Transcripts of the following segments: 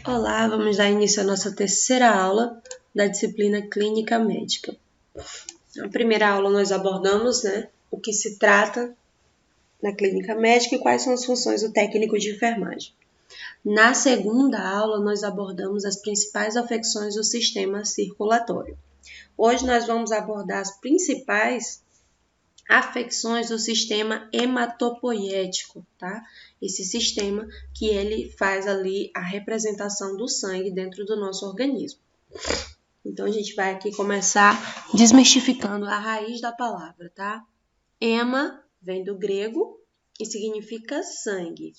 Olá, vamos dar início à nossa terceira aula da disciplina Clínica Médica. Na primeira aula nós abordamos, o que se trata na clínica médica e quais são as funções do técnico de enfermagem. Na segunda aula nós abordamos as principais afecções do sistema circulatório. Hoje nós vamos abordar as principais afecções do sistema hematopoético, tá? Esse sistema que ele faz ali a representação do sangue dentro do nosso organismo. Então, a gente vai aqui começar desmistificando a raiz da palavra, tá? Hema vem do grego e significa sangue.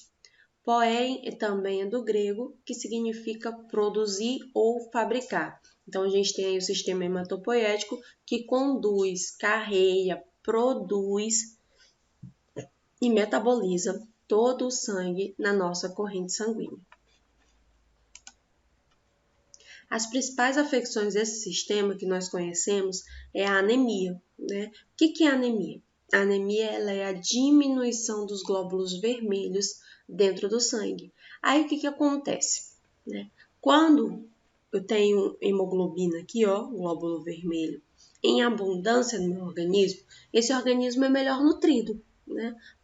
Poé também é do grego, que significa produzir ou fabricar. Então, a gente tem aí o sistema hematopoético que conduz, carrega, produz e metaboliza todo o sangue na nossa corrente sanguínea. As principais afecções desse sistema que nós conhecemos é a anemia, né? O que é a anemia? A anemia ela é a diminuição dos glóbulos vermelhos dentro do sangue. Aí o que acontece? Quando eu tenho hemoglobina aqui, glóbulo vermelho, em abundância no meu organismo, esse organismo é melhor nutrido,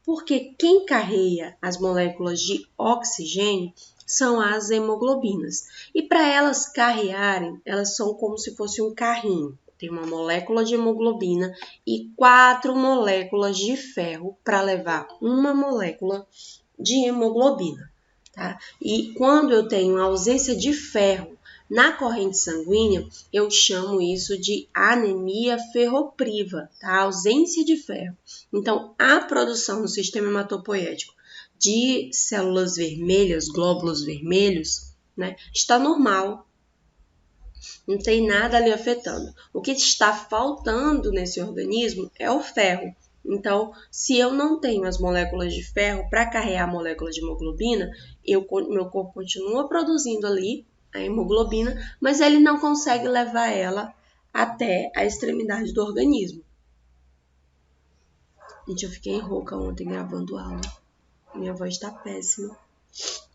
porque quem carrega as moléculas de oxigênio são as hemoglobinas. E para elas carrearem, elas são como se fosse um carrinho. Tem uma molécula de hemoglobina e 4 moléculas de ferro para levar uma molécula de hemoglobina, tá? E quando eu tenho ausência de ferro na corrente sanguínea, eu chamo isso de anemia ferropriva, tá? Ausência de ferro. Então, a produção no sistema hematopoético de células vermelhas, glóbulos vermelhos, está normal. Não tem nada ali afetando. O que está faltando nesse organismo é o ferro. Então, se eu não tenho as moléculas de ferro para carregar a molécula de hemoglobina, meu corpo continua produzindo ali a hemoglobina, mas ele não consegue levar ela até a extremidade do organismo. Gente, eu fiquei rouca ontem gravando aula. Minha voz está péssima,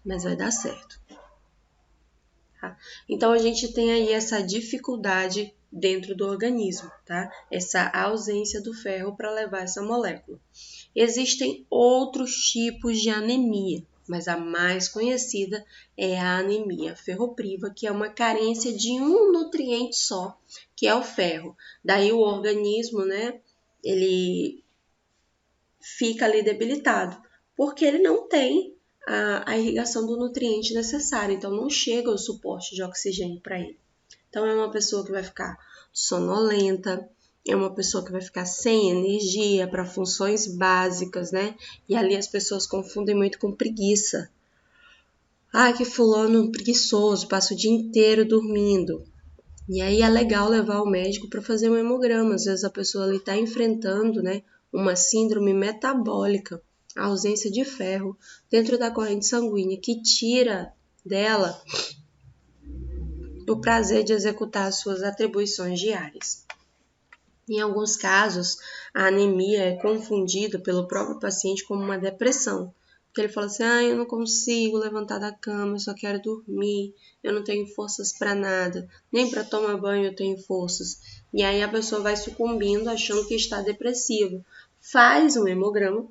mas vai dar certo. Tá? Então, a gente tem aí essa dificuldade dentro do organismo, tá? Essa ausência do ferro para levar essa molécula. Existem outros tipos de anemia, mas a mais conhecida é a anemia ferropriva, que é uma carência de um nutriente só, que é o ferro. Daí o organismo, ele fica ali debilitado, porque ele não tem a irrigação do nutriente necessário, então não chega o suporte de oxigênio para ele. Então é uma pessoa que vai ficar sonolenta, é uma pessoa que vai ficar sem energia para funções básicas, E ali as pessoas confundem muito com preguiça. Que fulano preguiçoso, passa o dia inteiro dormindo. E aí é legal levar o médico para fazer um hemograma. Às vezes a pessoa ali está enfrentando, uma síndrome metabólica, a ausência de ferro dentro da corrente sanguínea, que tira dela o prazer de executar as suas atribuições diárias. Em alguns casos, a anemia é confundida pelo próprio paciente como uma depressão. Porque ele fala assim, eu não consigo levantar da cama, eu só quero dormir, eu não tenho forças para nada, nem para tomar banho eu tenho forças. E aí a pessoa vai sucumbindo achando que está depressivo. Faz um hemograma,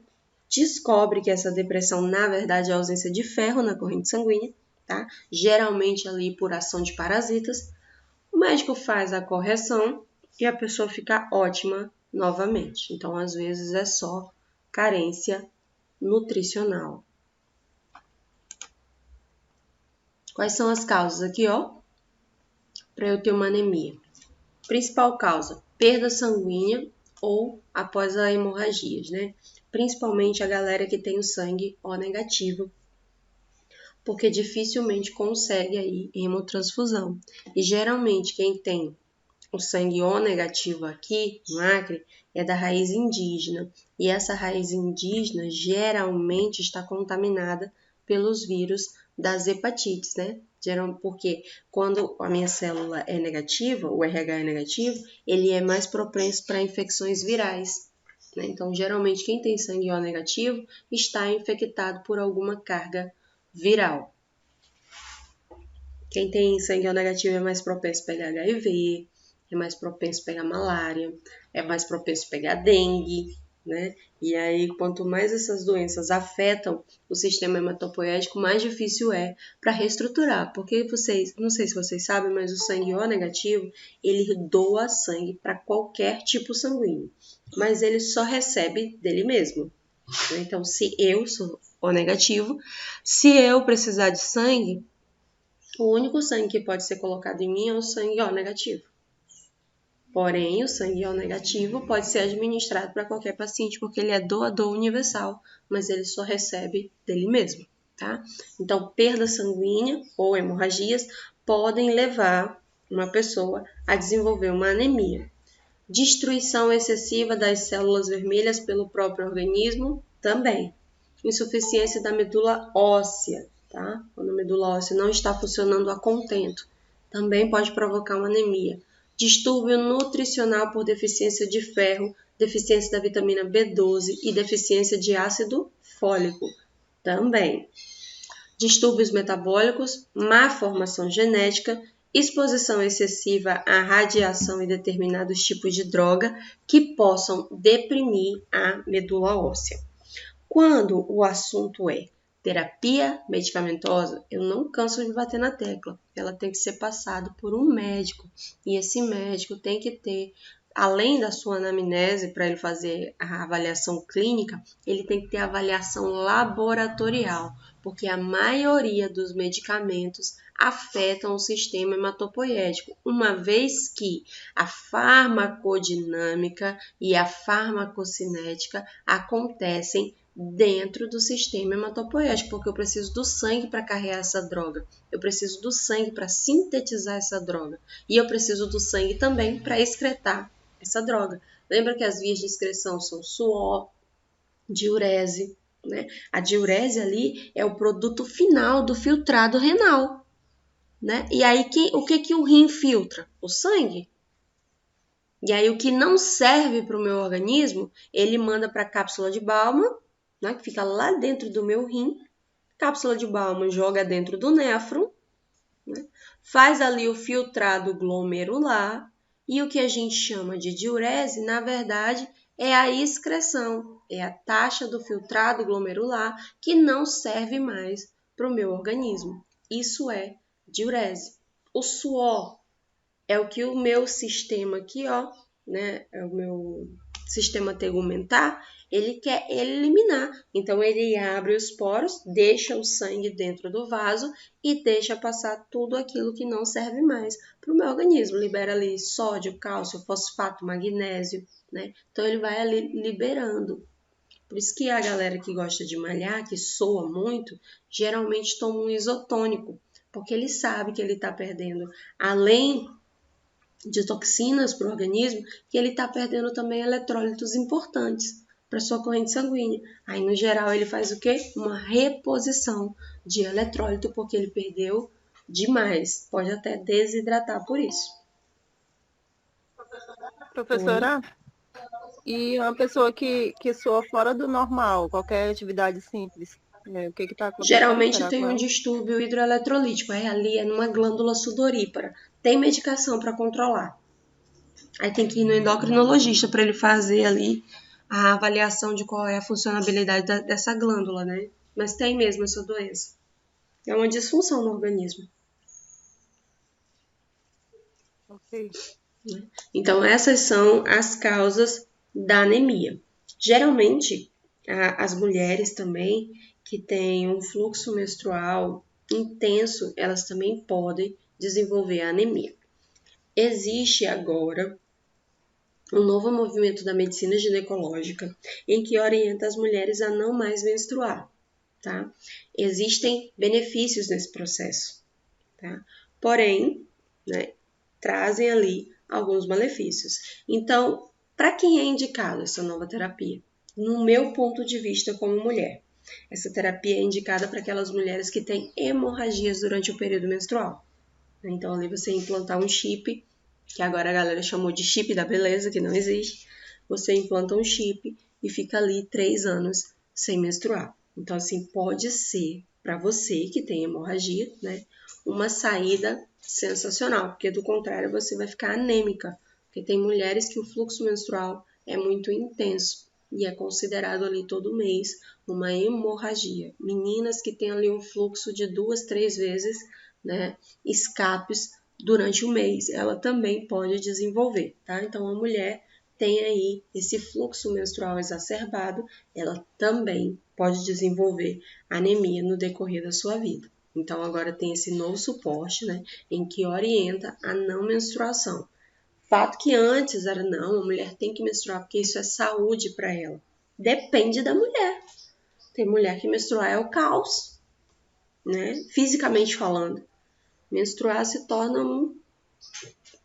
descobre que essa depressão, na verdade, é a ausência de ferro na corrente sanguínea, tá? Geralmente ali por ação de parasitas. O médico faz a correção e a pessoa fica ótima novamente. Então, às vezes, é só carência nutricional. Quais são as causas aqui, para eu ter uma anemia? Principal causa, perda sanguínea ou após a hemorragias, Principalmente a galera que tem o sangue O negativo, porque dificilmente consegue aí hemotransfusão. E geralmente quem tem o sangue O negativo aqui, no Acre, é da raiz indígena. E essa raiz indígena geralmente está contaminada pelos vírus das hepatites, Porque quando a minha célula é negativa, o RH é negativo, ele é mais propenso para infecções virais. Então, geralmente, quem tem sangue O negativo está infectado por alguma carga viral. Quem tem sangue O negativo é mais propenso a pegar HIV, é mais propenso a pegar malária, é mais propenso a pegar dengue, né? E aí, quanto mais essas doenças afetam o sistema hematopoético, mais difícil é para reestruturar. Porque vocês, não sei se vocês sabem, mas o sangue O negativo, ele doa sangue para qualquer tipo sanguíneo, mas ele só recebe dele mesmo. Então, se eu sou O negativo, se eu precisar de sangue, o único sangue que pode ser colocado em mim é o sangue O negativo. Porém, o sangue O negativo pode ser administrado para qualquer paciente, porque ele é doador universal, mas ele só recebe dele mesmo, tá? Então, perda sanguínea ou hemorragias podem levar uma pessoa a desenvolver uma anemia. Destruição excessiva das células vermelhas pelo próprio organismo também. Insuficiência da medula óssea, tá? Quando a medula óssea não está funcionando a contento, também pode provocar uma anemia. Distúrbio nutricional por deficiência de ferro, deficiência da vitamina B12 e deficiência de ácido fólico, também. Distúrbios metabólicos, má formação genética, exposição excessiva à radiação e determinados tipos de droga que possam deprimir a medula óssea. Quando o assunto é terapia medicamentosa, eu não canso de bater na tecla. Ela tem que ser passada por um médico. E esse médico tem que ter, além da sua anamnese, para ele fazer a avaliação clínica, ele tem que ter avaliação laboratorial, porque a maioria dos medicamentos afetam o sistema hematopoético, uma vez que a farmacodinâmica e a farmacocinética acontecem dentro do sistema hematopoético, porque eu preciso do sangue para carregar essa droga, eu preciso do sangue para sintetizar essa droga, e eu preciso do sangue também para excretar essa droga. Lembra que as vias de excreção são suor, diurese, né? A diurese ali é o produto final do filtrado renal, né? E aí o que o rim filtra? O sangue. E aí o que não serve para o meu organismo, ele manda para a cápsula de Bowman, né, que fica lá dentro do meu rim. Cápsula de Bowman joga dentro do néfron, né, faz ali o filtrado glomerular, e o que a gente chama de diurese, na verdade, é a excreção, é a taxa do filtrado glomerular que não serve mais para o meu organismo. Isso é diurese. O suor é o que o meu sistema aqui, ó, né, é o meu sistema tegumentar, ele quer eliminar. Então, ele abre os poros, deixa o sangue dentro do vaso e deixa passar tudo aquilo que não serve mais para o meu organismo. Libera ali sódio, cálcio, fosfato, magnésio, né? Então, ele vai ali liberando. Por isso que a galera que gosta de malhar, que soa muito, geralmente toma um isotônico, porque ele sabe que ele está perdendo, além de toxinas para o organismo, que ele está perdendo também eletrólitos importantes para sua corrente sanguínea. Aí, no geral, ele faz o quê? Uma reposição de eletrólito, porque ele perdeu demais. Pode até desidratar por isso. Oi? Professora, e uma pessoa que soa fora do normal, qualquer atividade simples, o que está acontecendo? Geralmente Será tem com um ela? distúrbio hidroeletrolítico, aí ali é numa glândula sudorípara. Tem medicação para controlar. Aí tem que ir no endocrinologista para ele fazer ali a avaliação de qual é a funcionalidade dessa glândula, né? Mas tem mesmo essa doença. É uma disfunção no organismo. Ok. Então, essas são as causas da anemia. Geralmente, as mulheres também que têm um fluxo menstrual intenso, elas também podem desenvolver anemia. Existe agora um novo movimento da medicina ginecológica em que orienta as mulheres a não mais menstruar, tá? Existem benefícios nesse processo, tá? Porém, né, trazem ali alguns malefícios. Então, para quem é indicada essa nova terapia? No meu ponto de vista como mulher, essa terapia é indicada para aquelas mulheres que têm hemorragias durante o período menstrual. Então, ali você implantar um chip, que agora a galera chamou de chip da beleza, que não existe. Você implanta um chip e fica ali 3 anos sem menstruar. Então, assim, pode ser para você que tem hemorragia, né, uma saída sensacional, porque do contrário você vai ficar anêmica, porque tem mulheres que o fluxo menstrual é muito intenso e é considerado ali todo mês uma hemorragia. Meninas que têm ali um fluxo de 2, 3 vezes, né, escapes durante o mês, ela também pode desenvolver, tá? Então a mulher tem aí esse fluxo menstrual exacerbado, ela também pode desenvolver anemia no decorrer da sua vida. Então agora tem esse novo suporte, né, em que orienta a não menstruação. Fato que antes era não, a mulher tem que menstruar porque isso é saúde para ela. Depende da mulher. Tem mulher que menstruar é o caos, né? Fisicamente falando. Menstruar se torna um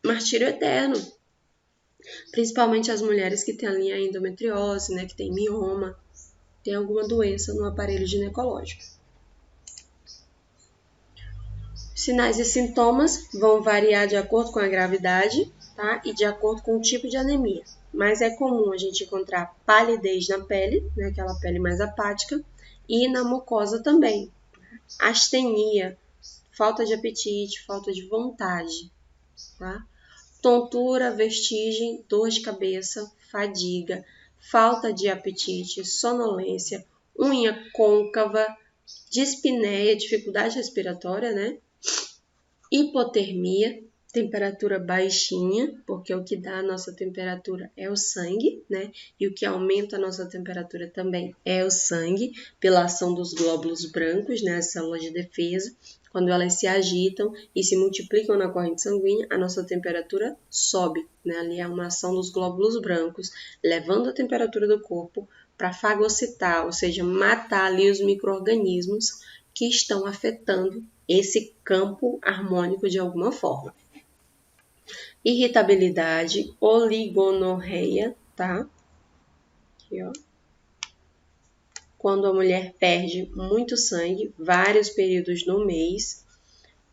martírio eterno. Principalmente as mulheres que têm ali a endometriose, né? Que tem mioma, tem alguma doença no aparelho ginecológico. Sinais e sintomas vão variar de acordo com a gravidade, tá? E de acordo com o tipo de anemia. Mas é comum a gente encontrar palidez na pele, né? Aquela pele mais apática, e na mucosa também. Astenia, falta de apetite, falta de vontade, tá? Tontura, vertigem, dor de cabeça, fadiga, falta de apetite, sonolência, unha côncava, dispneia, dificuldade respiratória, né? Hipotermia, temperatura baixinha, porque o que dá a nossa temperatura é o sangue, né? E o que aumenta a nossa temperatura também é o sangue, pela ação dos glóbulos brancos, né? As células de defesa. Quando elas se agitam e se multiplicam na corrente sanguínea, a nossa temperatura sobe, né? Ali é uma ação dos glóbulos brancos, levando a temperatura do corpo para fagocitar, ou seja, matar ali os micro-organismos que estão afetando esse campo harmônico de alguma forma. Irritabilidade, oligonorreia, tá? Aqui, ó. Quando a mulher perde muito sangue, vários períodos no mês,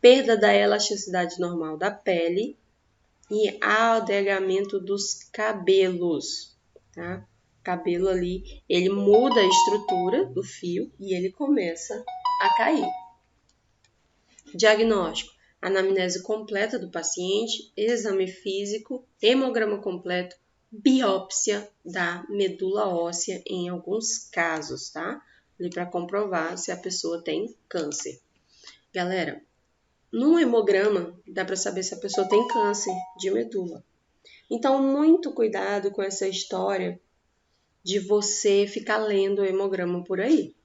perda da elasticidade normal da pele e alongamento dos cabelos, tá? Cabelo ali, ele muda a estrutura do fio e ele começa a cair. Diagnóstico: anamnese completa do paciente, exame físico, hemograma completo, biópsia da medula óssea em alguns casos, tá? Ali para comprovar se a pessoa tem câncer. Galera, no hemograma dá para saber se a pessoa tem câncer de medula. Então, muito cuidado com essa história de você ficar lendo o hemograma por aí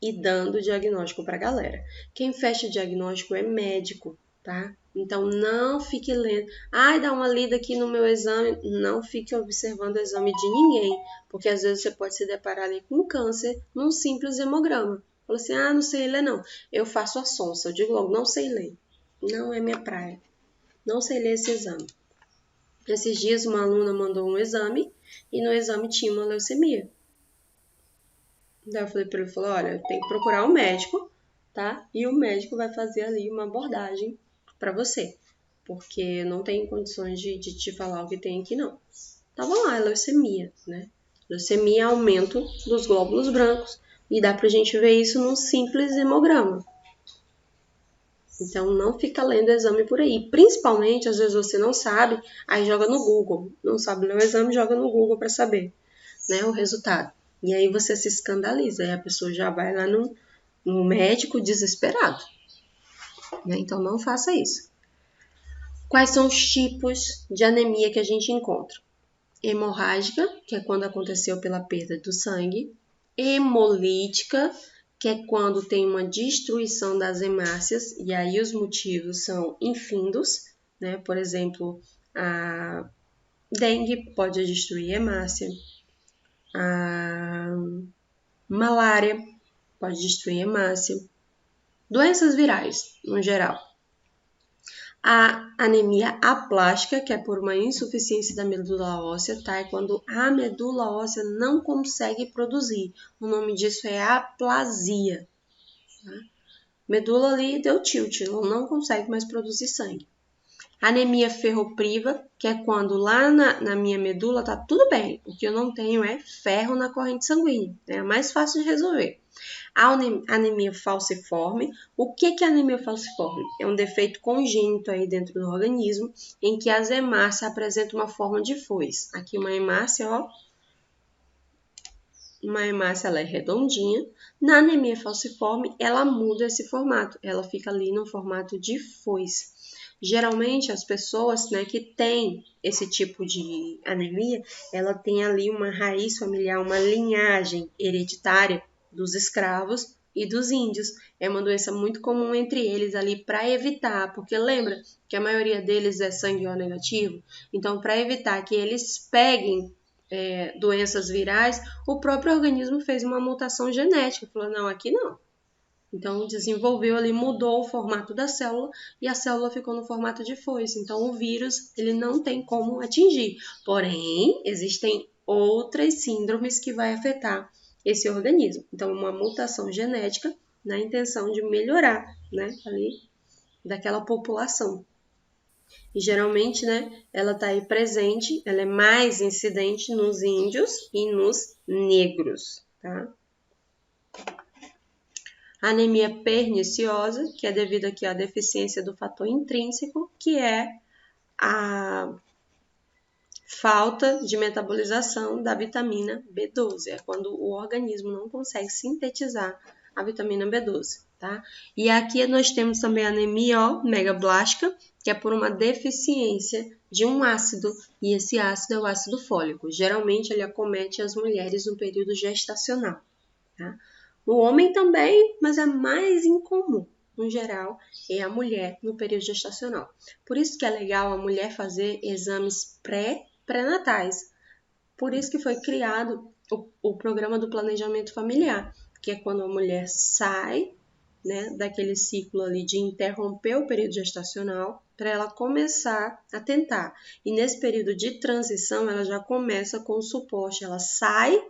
e dando diagnóstico para a galera. Quem fecha diagnóstico é médico, tá? Então, não fique lendo. Ai, dá uma lida aqui no meu exame. Não fique observando o exame de ninguém, porque às vezes você pode se deparar ali com câncer num simples hemograma. Fala assim, não sei ler não. Eu faço a sonsa. Eu digo logo, não sei ler. Não é minha praia. Não sei ler esse exame. Esses dias uma aluna mandou um exame e no exame tinha uma leucemia. Daí eu falei para ele, olha, tem que procurar um médico, tá? E o médico vai fazer ali uma abordagem para você, porque não tem condições de te falar o que tem aqui, não. Tava lá, leucemia, né? Leucemia é aumento dos glóbulos brancos e dá pra gente ver isso num simples hemograma. Então, não fica lendo exame por aí. Principalmente, às vezes você não sabe, aí joga no Google. Não sabe ler o exame, joga no Google para saber, né, o resultado. E aí você se escandaliza, aí a pessoa já vai lá no médico desesperado. Né? Então não faça isso. Quais são os tipos de anemia que a gente encontra? Hemorrágica, que é quando aconteceu pela perda do sangue. Hemolítica, que é quando tem uma destruição das hemácias, e aí os motivos são infindos, né? Por exemplo, a dengue pode destruir hemácia. A malária pode destruir hemácia. Doenças virais, no geral. A anemia aplástica, que é por uma insuficiência da medula óssea, tá? É quando a medula óssea não consegue produzir. O nome disso é aplasia. Tá? Medula ali deu tilt, ela não consegue mais produzir sangue. Anemia ferropriva, que é quando lá na minha medula tá tudo bem. O que eu não tenho é ferro na corrente sanguínea. É mais fácil de resolver. A anemia falciforme. O que é anemia falciforme? É um defeito congênito aí dentro do organismo, em que as hemácias apresentam uma forma de foice. Aqui uma hemácia, ó. Uma hemácia, ela é redondinha. Na anemia falciforme, ela muda esse formato. Ela fica ali no formato de foice. Geralmente, as pessoas, né, que têm esse tipo de anemia, ela tem ali uma raiz familiar, uma linhagem hereditária dos escravos e dos índios. É uma doença muito comum entre eles ali para evitar, porque lembra que a maioria deles é sangue O negativo? Então, para evitar que eles peguem doenças virais, o próprio organismo fez uma mutação genética. Falou, não, aqui não. Então, desenvolveu ali, mudou o formato da célula e a célula ficou no formato de foice. Então, o vírus, ele não tem como atingir. Porém, existem outras síndromes que vai afetar esse organismo. Então, uma mutação genética na intenção de melhorar, né, ali daquela população. E geralmente, né, ela está aí presente, ela é mais incidente nos índios e nos negros, tá? Anemia perniciosa, que é devido aqui à deficiência do fator intrínseco, que é a falta de metabolização da vitamina B12. É quando o organismo não consegue sintetizar a vitamina B12, tá? E aqui nós temos também a anemia megablástica, que é por uma deficiência de um ácido, e esse ácido é o ácido fólico. Geralmente ele acomete as mulheres no período gestacional, tá? O homem também, mas é mais incomum, no geral, é a mulher no período gestacional. Por isso que é legal a mulher fazer exames pré-natais. Por isso que foi criado o programa do planejamento familiar, que é quando a mulher sai, né, daquele ciclo ali de interromper o período gestacional para ela começar a tentar. E nesse período de transição, ela já começa com o suporte, ela sai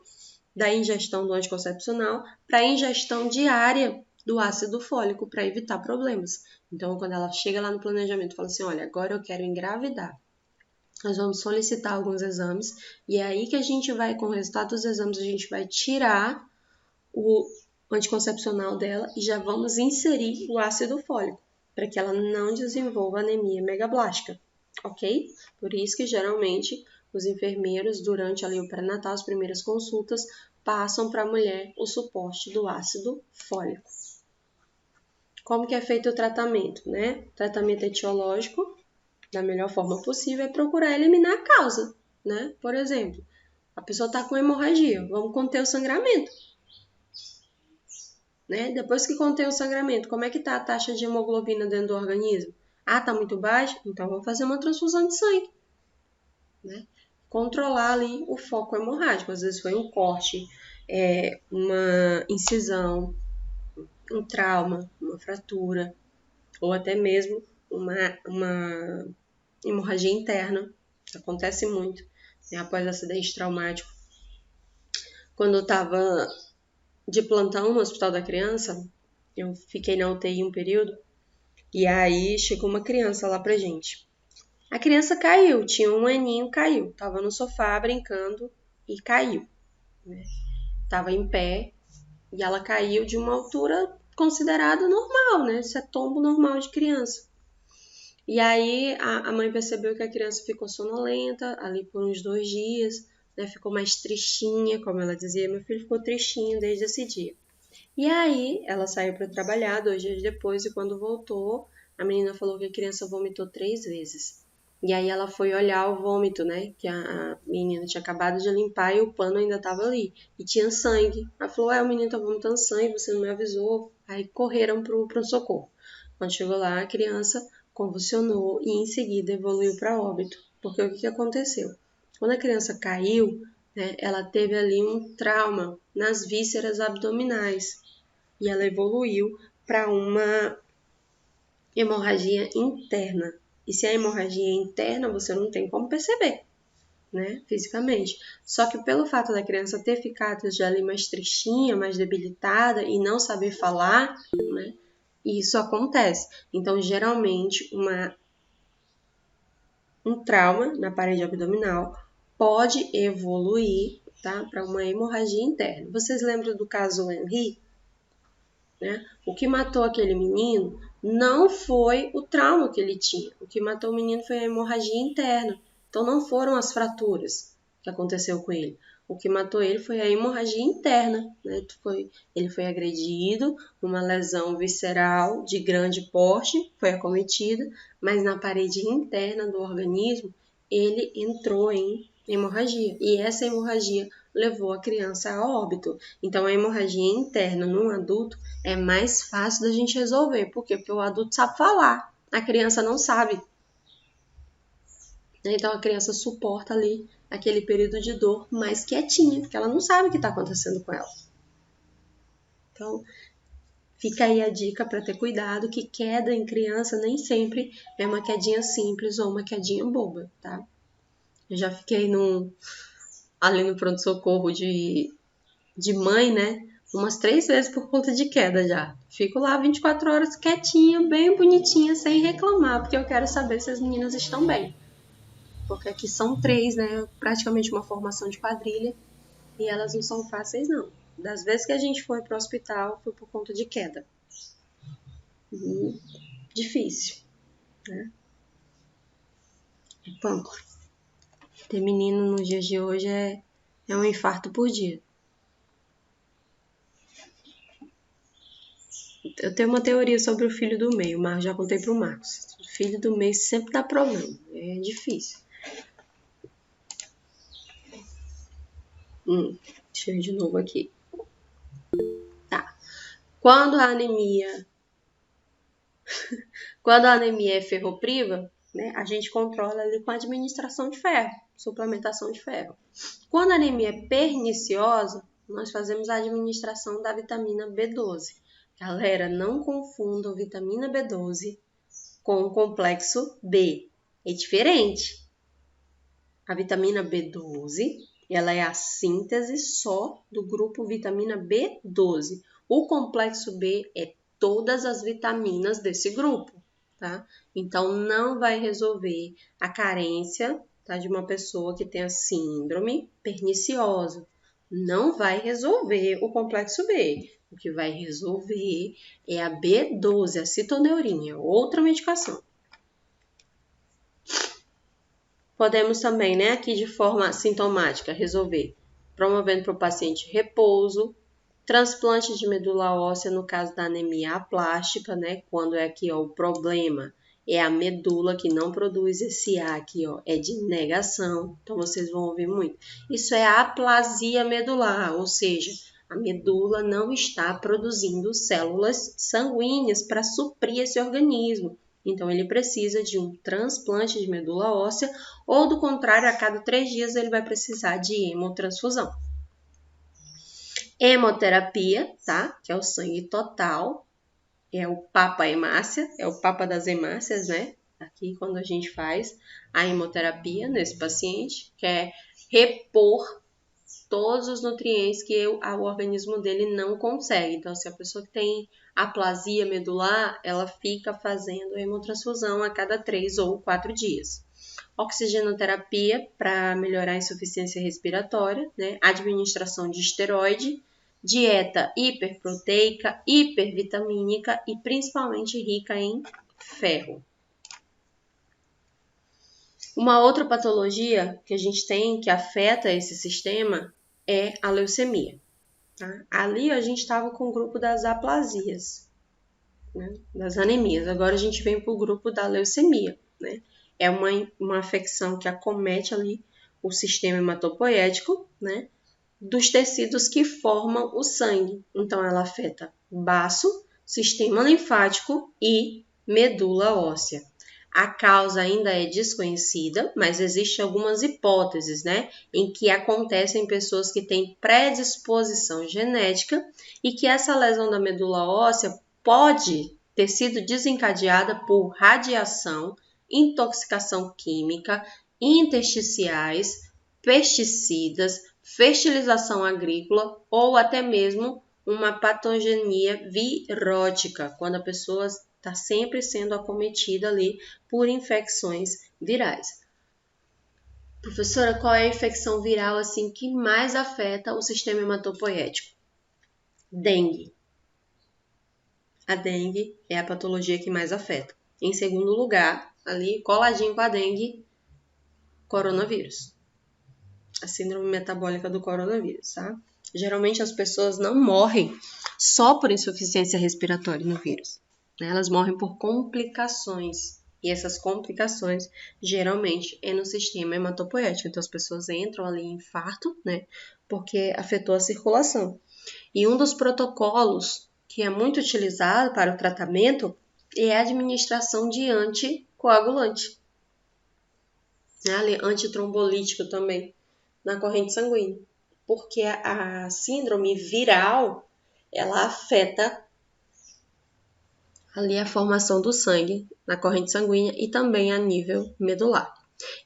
da ingestão do anticoncepcional para a ingestão diária do ácido fólico para evitar problemas. Então, quando ela chega lá no planejamento e fala assim, olha, agora eu quero engravidar, nós vamos solicitar alguns exames e é aí que a gente vai, com o resultado dos exames, a gente vai tirar o anticoncepcional dela e já vamos inserir o ácido fólico para que ela não desenvolva anemia megablástica, ok? Por isso que geralmente os enfermeiros, durante ali o pré-natal, as primeiras consultas, passam para a mulher o suporte do ácido fólico. Como que é feito o tratamento, né? O tratamento etiológico, da melhor forma possível, é procurar eliminar a causa, né? Por exemplo, a pessoa está com hemorragia, vamos conter o sangramento, né? Depois que contém o sangramento, como é que está a taxa de hemoglobina dentro do organismo? Ah, está muito baixa? Então vamos fazer uma transfusão de sangue, né? Controlar ali o foco hemorrágico. Às vezes foi um corte, uma incisão, um trauma, uma fratura, ou até mesmo uma hemorragia interna. Acontece muito, né, após acidente traumático. Quando eu estava de plantão no Hospital da Criança, eu fiquei na UTI um período, e aí chegou uma criança lá pra gente. A criança caiu, tinha um aninho, caiu. Tava no sofá brincando e caiu, né? Tava em pé e ela caiu de uma altura considerada normal, né? Isso é tombo normal de criança. E aí a mãe percebeu que a criança ficou sonolenta ali por uns 2 dias, né? Ficou mais tristinha, como ela dizia, meu filho ficou tristinho desde esse dia. E aí ela saiu para trabalhar 2 dias depois e quando voltou, a menina falou que a criança vomitou 3 vezes. E aí ela foi olhar o vômito, né? Que a menina tinha acabado de limpar e o pano ainda estava ali. E tinha sangue. Ela falou, o menino tá vomitando sangue, você não me avisou. Aí correram pro socorro. Quando chegou lá, a criança convulsionou e em seguida evoluiu para óbito. Porque o que aconteceu? Quando a criança caiu, né, ela teve ali um trauma nas vísceras abdominais. E ela evoluiu para uma hemorragia interna. E se a hemorragia é interna, você não tem como perceber, né, fisicamente. Só que pelo fato da criança ter ficado já ali mais tristinha, mais debilitada e não saber falar, né, isso acontece. Então, geralmente, uma um trauma na parede abdominal pode evoluir, tá, para uma hemorragia interna. Vocês lembram do caso Henry? Né? O que matou aquele menino não foi o trauma que ele tinha. O que matou o menino foi a hemorragia interna. Então não foram as fraturas que aconteceu com ele. O que matou ele foi a hemorragia interna. Né? Ele foi agredido, uma lesão visceral de grande porte foi acometida, mas na parede interna do organismo ele entrou em hemorragia. E essa hemorragia levou a criança a óbito. Então a hemorragia interna num adulto é mais fácil da gente resolver. Por quê? Porque o adulto sabe falar, a criança não sabe. Então a criança suporta ali aquele período de dor mais quietinha, porque ela não sabe o que está acontecendo com ela. Então fica aí a dica para ter cuidado, que queda em criança nem sempre é uma quedinha simples ou uma quedinha boba, tá? Eu já fiquei ali no pronto-socorro de mãe, né? Umas 3 vezes por conta de queda já. Fico lá 24 horas quietinha, bem bonitinha, sem reclamar, porque eu quero saber se as meninas estão bem. Porque aqui são 3, né? Praticamente uma formação de quadrilha. E elas não são fáceis, não. Das vezes que a gente foi pro hospital, foi por conta de queda. Difícil, né? É pâncreas. Ter menino nos dias de hoje é um infarto por dia. Eu tenho uma teoria sobre o filho do meio, mas já contei pro Marcos. O filho do meio sempre dá problema, é difícil. Deixa eu ir de novo aqui. Tá. Quando a anemia é ferropriva, né, a gente controla ali com a administração de ferro, suplementação de ferro. Quando a anemia é perniciosa, nós fazemos a administração da vitamina B12. Galera, não confundam vitamina B12 com o complexo B. É diferente. A vitamina B12, ela é a síntese só do grupo vitamina B12. O complexo B é todas as vitaminas desse grupo, tá? Então, não vai resolver a carência, tá, de uma pessoa que tenha síndrome perniciosa. Não vai resolver o complexo B. O que vai resolver é a B12, a citoneurinha, outra medicação. Podemos também, né, aqui de forma sintomática, resolver promovendo para o paciente repouso, transplante de medula óssea no caso da anemia aplástica, né, quando é aqui, ó, o problema é a medula que não produz esse A aqui, ó, é de negação. Então, vocês vão ouvir muito. Isso é aplasia medular, ou seja, a medula não está produzindo células sanguíneas para suprir esse organismo. Então, ele precisa de um transplante de medula óssea ou, do contrário, a cada 3 dias ele vai precisar de hemotransfusão. Hemoterapia, tá? Que é o sangue total. É o Papa Hemácia, é o Papa das Hemácias, né? Aqui, quando a gente faz a hemoterapia nesse paciente, que é repor todos os nutrientes que o organismo dele não consegue. Então, se a pessoa que tem aplasia medular, ela fica fazendo hemotransfusão a cada 3 ou 4 dias. Oxigenoterapia para melhorar a insuficiência respiratória, né? Administração de esteroide, dieta hiperproteica, hipervitamínica e principalmente rica em ferro. Uma outra patologia que a gente tem que afeta esse sistema é a leucemia. Tá? Ali a gente estava com o grupo das aplasias, né? Das anemias. Agora a gente vem para o grupo da leucemia, né? É uma afecção que acomete ali o sistema hematopoético, né? Dos tecidos que formam o sangue. Então, ela afeta baço, sistema linfático e medula óssea. A causa ainda é desconhecida, mas existem algumas hipóteses, né, em que acontecem em pessoas que têm predisposição genética e que essa lesão da medula óssea pode ter sido desencadeada por radiação, intoxicação química, intersticiais, pesticidas, fertilização agrícola ou até mesmo uma patogenia virótica, quando a pessoa está sempre sendo acometida ali por infecções virais. Professora, qual é a infecção viral assim que mais afeta o sistema hematopoético? Dengue. A dengue é a patologia que mais afeta. Em segundo lugar, ali coladinho com a dengue, coronavírus. A síndrome metabólica do coronavírus, tá? Geralmente as pessoas não morrem só por insuficiência respiratória no vírus, né? Elas morrem por complicações. E essas complicações geralmente é no sistema hematopoético. Então as pessoas entram ali em infarto, né? Porque afetou a circulação. E um dos protocolos que é muito utilizado para o tratamento é a administração de anticoagulante, né? Antitrombolítico também, na corrente sanguínea. Porque a síndrome viral, ela afeta ali a formação do sangue na corrente sanguínea e também a nível medular.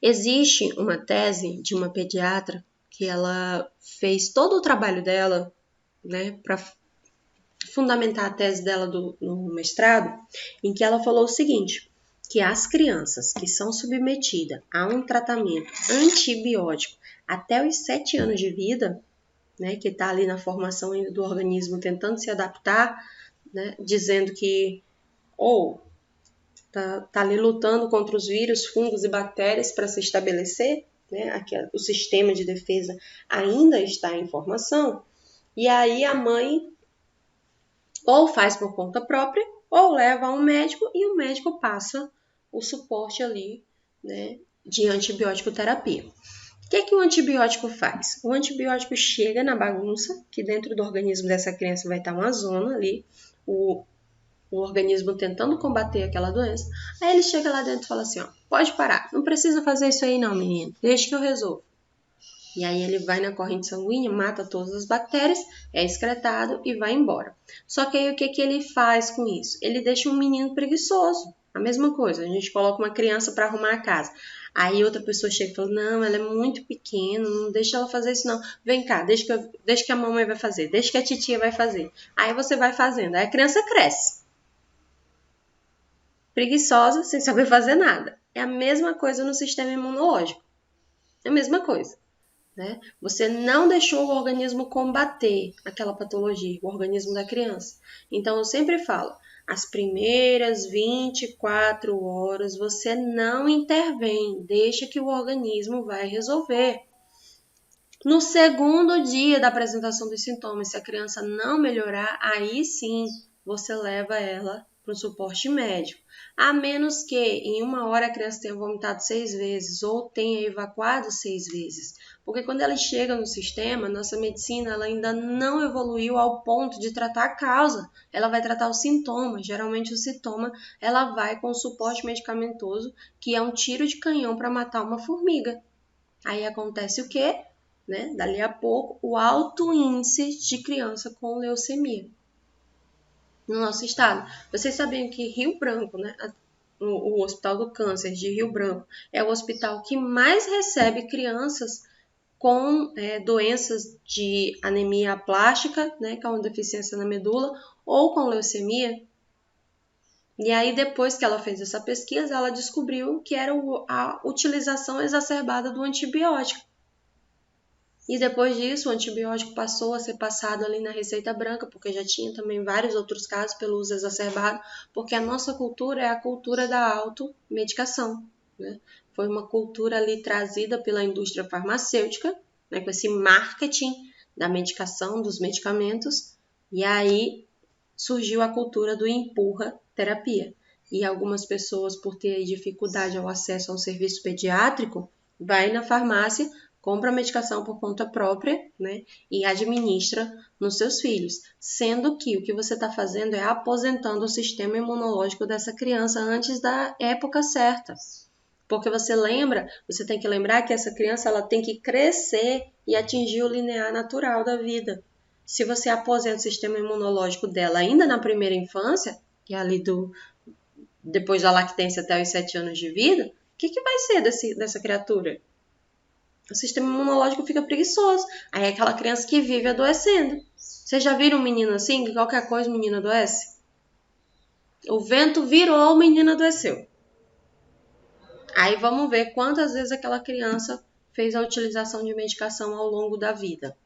Existe uma tese de uma pediatra que ela fez todo o trabalho dela, né, para fundamentar a tese dela no mestrado, em que ela falou o seguinte, que as crianças que são submetidas a um tratamento antibiótico até os 7 anos de vida, né, que está ali na formação ainda do organismo tentando se adaptar, né, dizendo que tá ali lutando contra os vírus, fungos e bactérias para se estabelecer, né, o sistema de defesa ainda está em formação, e aí a mãe ou faz por conta própria, ou leva a um médico e o médico passa o suporte ali, né, de antibiótico terapia. O que o antibiótico faz? O antibiótico chega na bagunça, que dentro do organismo dessa criança vai estar uma zona ali, o organismo tentando combater aquela doença. Aí ele chega lá dentro e fala assim, ó, pode parar, não precisa fazer isso aí não, menino, deixa que eu resolvo. E aí ele vai na corrente sanguínea, mata todas as bactérias, é excretado e vai embora. Só que aí o que ele faz com isso? Ele deixa um menino preguiçoso. A mesma coisa, a gente coloca uma criança para arrumar a casa. Aí outra pessoa chega e fala, não, ela é muito pequena, não deixa ela fazer isso não. Vem cá, deixa que a mamãe vai fazer, deixa que a titia vai fazer. Aí você vai fazendo, aí a criança cresce. Preguiçosa, sem saber fazer nada. É a mesma coisa no sistema imunológico. É a mesma coisa. Né? Você não deixou o organismo combater aquela patologia, o organismo da criança. Então, eu sempre falo, as primeiras 24 horas você não intervém, deixa que o organismo vai resolver. No segundo dia da apresentação dos sintomas, se a criança não melhorar, aí sim você leva ela para o suporte médico. A menos que em 1 hora a criança tenha vomitado 6 vezes ou tenha evacuado 6 vezes. Porque quando ela chega no sistema, nossa medicina ela ainda não evoluiu ao ponto de tratar a causa. Ela vai tratar o sintoma. Geralmente o sintoma ela vai com o suporte medicamentoso, que é um tiro de canhão para matar uma formiga. Aí acontece o quê? Né? Dali a pouco, o alto índice de criança com leucemia no nosso estado. Vocês sabiam que Rio Branco, né? O Hospital do Câncer de Rio Branco, é o hospital que mais recebe crianças com doenças de anemia plástica, né, que é uma deficiência na medula, ou com leucemia. E aí, depois que ela fez essa pesquisa, ela descobriu que era a utilização exacerbada do antibiótico. E depois disso, o antibiótico passou a ser passado ali na receita branca, porque já tinha também vários outros casos pelo uso exacerbado, porque a nossa cultura é a cultura da automedicação, né? Foi uma cultura ali trazida pela indústria farmacêutica, né, com esse marketing da medicação, dos medicamentos, e aí surgiu a cultura do empurra terapia. E algumas pessoas, por ter dificuldade ao acesso ao serviço pediátrico, vai na farmácia, compra a medicação por conta própria, né, e administra nos seus filhos, sendo que o que você está fazendo é aposentando o sistema imunológico dessa criança antes da época certa. Porque você tem que lembrar que essa criança ela tem que crescer e atingir o linear natural da vida. Se você aposenta o sistema imunológico dela ainda na primeira infância, que é ali depois da lactência até os 7 anos de vida, o que vai ser dessa criatura? O sistema imunológico fica preguiçoso. Aí é aquela criança que vive adoecendo. Vocês já viram um menino assim, que qualquer coisa o menino adoece? O vento virou, o menino adoeceu. Aí vamos ver quantas vezes aquela criança fez a utilização de medicação ao longo da vida?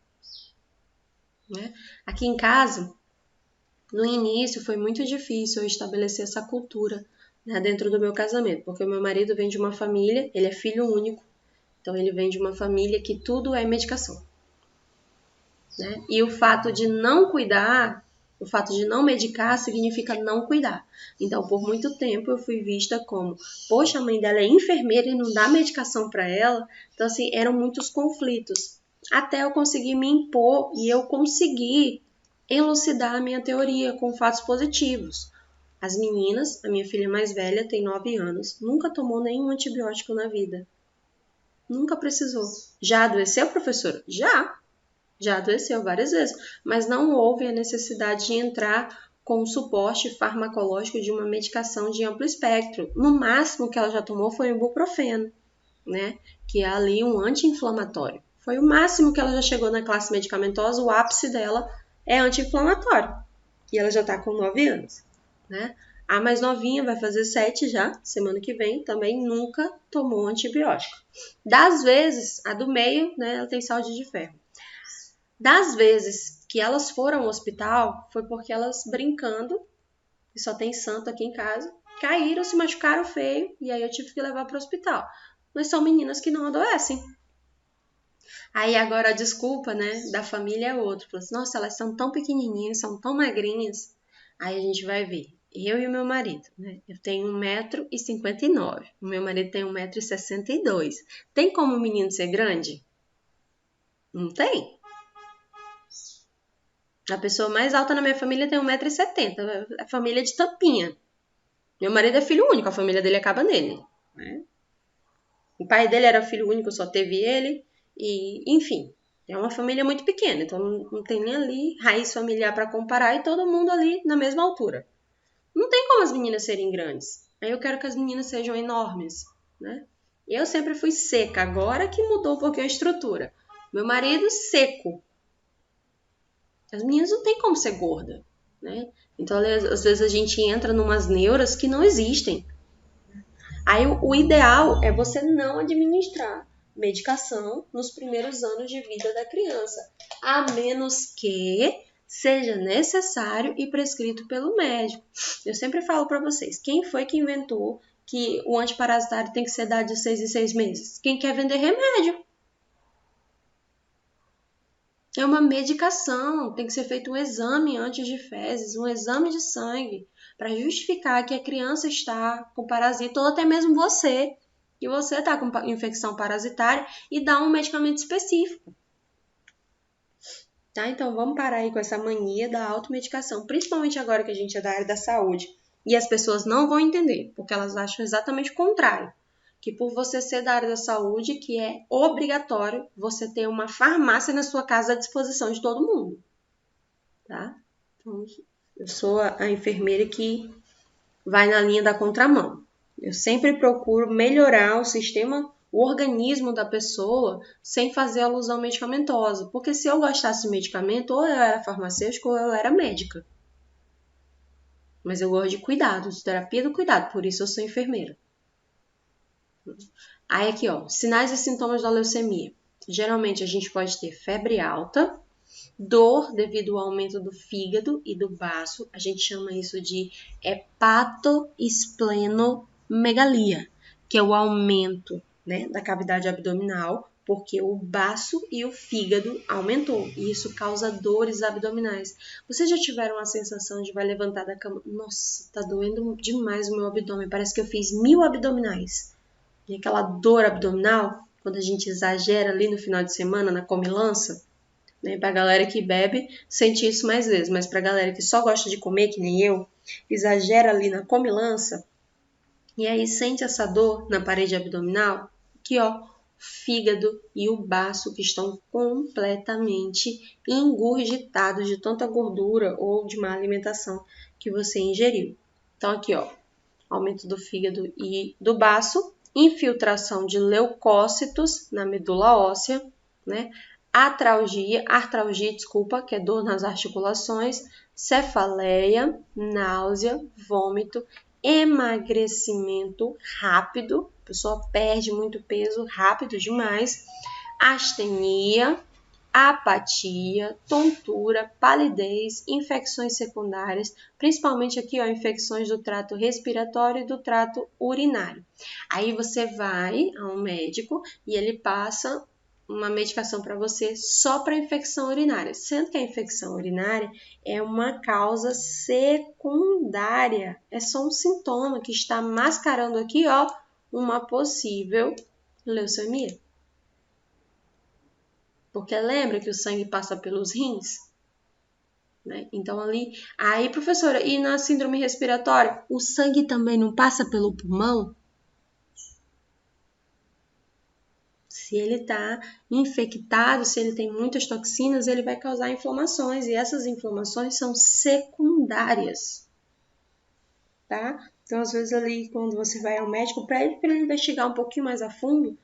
Né? Aqui em casa, no início foi muito difícil eu estabelecer essa cultura, né, dentro do meu casamento, porque o meu marido vem de uma família, ele é filho único, então ele vem de uma família que tudo é medicação. Né? E o fato de não cuidar, o fato de não medicar significa não cuidar. Então, por muito tempo eu fui vista como, poxa, a mãe dela é enfermeira e não dá medicação para ela. Então, assim, eram muitos conflitos. Até eu conseguir me impor e eu conseguir elucidar a minha teoria com fatos positivos. As meninas, a minha filha mais velha tem 9 anos, nunca tomou nenhum antibiótico na vida. Nunca precisou. Já adoeceu, professora? Já adoeceu várias vezes, mas não houve a necessidade de entrar com o suporte farmacológico de uma medicação de amplo espectro. No máximo que ela já tomou foi o ibuprofeno, né? Que é ali um anti-inflamatório. Foi o máximo que ela já chegou na classe medicamentosa, o ápice dela é anti-inflamatório. E ela já está com 9 anos, né? A mais novinha vai fazer 7 já, semana que vem, também nunca tomou antibiótico. Das vezes, a do meio, né, ela tem saúde de ferro. Das vezes que elas foram ao hospital, foi porque elas brincando, e só tem santo aqui em casa, caíram, se machucaram feio, e aí eu tive que levar para o hospital. Mas são meninas que não adoecem. Aí agora a desculpa, né, da família é outra. Fala assim, nossa, elas são tão pequenininhas, são tão magrinhas. Aí a gente vai ver. Eu e o meu marido, né? Eu tenho 1,59 m. O meu marido tem 1,62 m. Tem como o menino ser grande? Não tem. A pessoa mais alta na minha família tem 1,70 m. A família é de tampinha. Meu marido é filho único, a família dele acaba nele. Né? O pai dele era filho único, só teve ele. E, enfim, é uma família muito pequena. Então não tem nem ali raiz familiar para comparar e todo mundo ali na mesma altura. Não tem como as meninas serem grandes. Aí eu quero que as meninas sejam enormes, né? Eu sempre fui seca, agora que mudou um pouquinho a estrutura. Meu marido, seco. As meninas não tem como ser gorda, né? Então, às vezes a gente entra numas neuras que não existem. Aí o ideal é você não administrar medicação nos primeiros anos de vida da criança, a menos que seja necessário e prescrito pelo médico. Eu sempre falo para vocês, quem foi que inventou que o antiparasitário tem que ser dado de 6 em 6 meses? Quem quer vender remédio. É uma medicação, tem que ser feito um exame antes de fezes, um exame de sangue, para justificar que a criança está com parasita, ou até mesmo você, que você está com infecção parasitária, e dá um medicamento específico. Tá? Então, vamos parar aí com essa mania da automedicação, principalmente agora que a gente é da área da saúde. E as pessoas não vão entender, porque elas acham exatamente o contrário. Que por você ser da área da saúde, que é obrigatório você ter uma farmácia na sua casa à disposição de todo mundo. Tá? Então, eu sou a enfermeira que vai na linha da contramão. Eu sempre procuro melhorar o sistema, o organismo da pessoa, sem fazer alusão medicamentosa. Porque se eu gostasse de medicamento, ou eu era farmacêutica ou eu era médica. Mas eu gosto de cuidado, de terapia do cuidado, por isso eu sou enfermeira. Aí aqui, ó, sinais e sintomas da leucemia. Geralmente a gente pode ter febre alta, dor devido ao aumento do fígado e do baço. A gente chama isso de hepatoesplenomegalia, que é o aumento, né, da cavidade abdominal, porque o baço e o fígado aumentou. E isso causa dores abdominais. Vocês já tiveram a sensação de vai levantar da cama? Nossa, tá doendo demais o meu abdômen. Parece que eu fiz 1000 abdominais. E aquela dor abdominal, quando a gente exagera ali no final de semana, na comilança, né? Pra galera que bebe, sente isso mais vezes. Mas pra galera que só gosta de comer, que nem eu, exagera ali na comilança, e aí sente essa dor na parede abdominal, que ó, o fígado e o baço que estão completamente engurgitados de tanta gordura ou de má alimentação que você ingeriu. Então aqui ó, aumento do fígado e do baço, infiltração de leucócitos na medula óssea, né? Artralgia, que é dor nas articulações, cefaleia, náusea, vômito, emagrecimento rápido, a pessoa perde muito peso rápido demais, astenia, apatia, tontura, palidez, infecções secundárias, principalmente aqui, ó, infecções do trato respiratório e do trato urinário. Aí você vai a um médico e ele passa uma medicação para você só para infecção urinária, sendo que a infecção urinária é uma causa secundária, é só um sintoma que está mascarando aqui, ó, uma possível leucemia. Porque lembra que o sangue passa pelos rins? Né? Então aí professora, e na síndrome respiratória, o sangue também não passa pelo pulmão? Se ele está infectado, se ele tem muitas toxinas, ele vai causar inflamações, e essas inflamações são secundárias, tá? Então, às vezes ali, quando você vai ao médico, para ele investigar um pouquinho mais a fundo,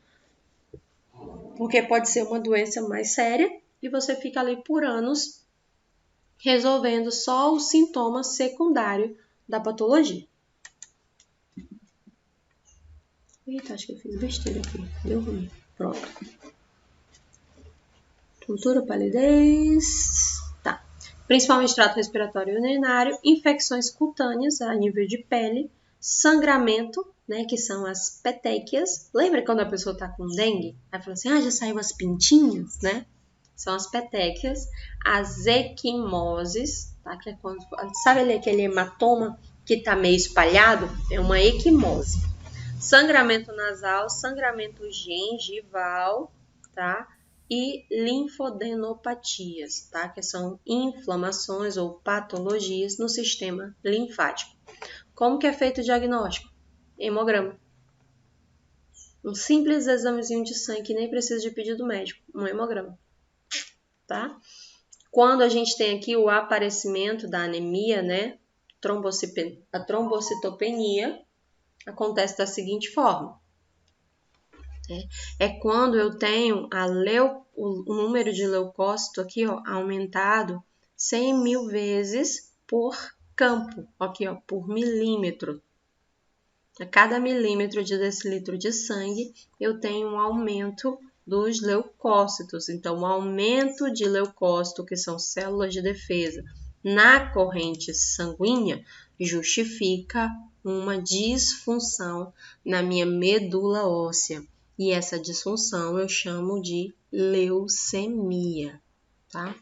porque pode ser uma doença mais séria, e você fica ali por anos resolvendo só o sintoma secundário da patologia. Eita, acho que eu fiz besteira aqui, deu ruim. Pronto. Tontura, palidez. Tá. Principalmente trato respiratório e urinário, infecções cutâneas a nível de pele, sangramento, né, que são as petequias. Lembra quando a pessoa tá com dengue? Aí fala assim, já saiu as pintinhas, né? São as petequias, as equimoses, tá? Que é quando, sabe ali aquele hematoma que tá meio espalhado? É uma equimose. Sangramento nasal, sangramento gengival, tá? E linfodenopatias, tá? Que são inflamações ou patologias no sistema linfático. Como que é feito o diagnóstico? Hemograma. Um simples examezinho de sangue que nem precisa de pedido médico, um hemograma, tá? Quando a gente tem aqui o aparecimento da anemia, né? A trombocitopenia acontece da seguinte forma. É quando eu tenho o número de leucócito aqui, ó, aumentado 100.000 vezes por campo, aqui, ó, por milímetro. A cada milímetro de decilitro de sangue, eu tenho um aumento dos leucócitos. Então, o aumento de leucócito, que são células de defesa, na corrente sanguínea, justifica uma disfunção na minha medula óssea. E essa disfunção eu chamo de leucemia, tá?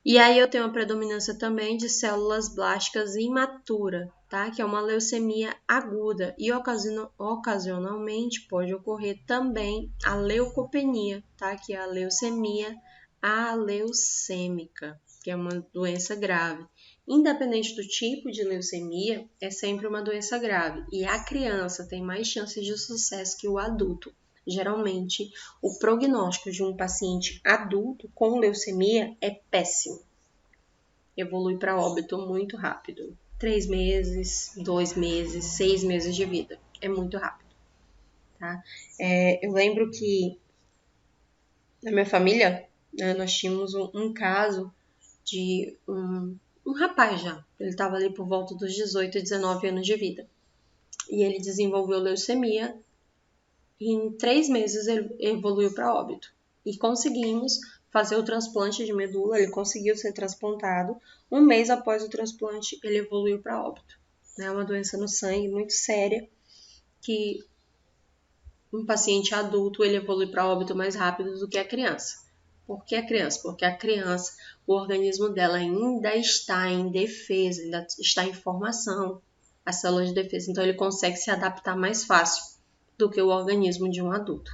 E aí eu tenho a predominância também de células blásticas imaturas, tá? Que é uma leucemia aguda e ocasionalmente pode ocorrer também a leucopenia, tá? Que é a leucemia aleucêmica, que é uma doença grave. Independente do tipo de leucemia, é sempre uma doença grave e a criança tem mais chances de sucesso que o adulto. Geralmente, o prognóstico de um paciente adulto com leucemia é péssimo. Evolui para óbito muito rápido. 3 meses, 2 meses, 6 meses de vida. É muito rápido. Tá? Eu lembro que na minha família, né, nós tínhamos um caso de um rapaz já. Ele estava ali por volta dos 18, 19 anos de vida. E ele desenvolveu leucemia. E em 3 meses ele evoluiu para óbito. E conseguimos fazer o transplante de medula, ele conseguiu ser transplantado. 1 mês após o transplante, ele evoluiu para óbito. É uma doença no sangue muito séria, que um paciente adulto ele evolui para óbito mais rápido do que a criança. Por que a criança? Porque a criança, o organismo dela ainda está em defesa, ainda está em formação, as células de defesa. Então, ele consegue se adaptar mais fácil do que o organismo de um adulto.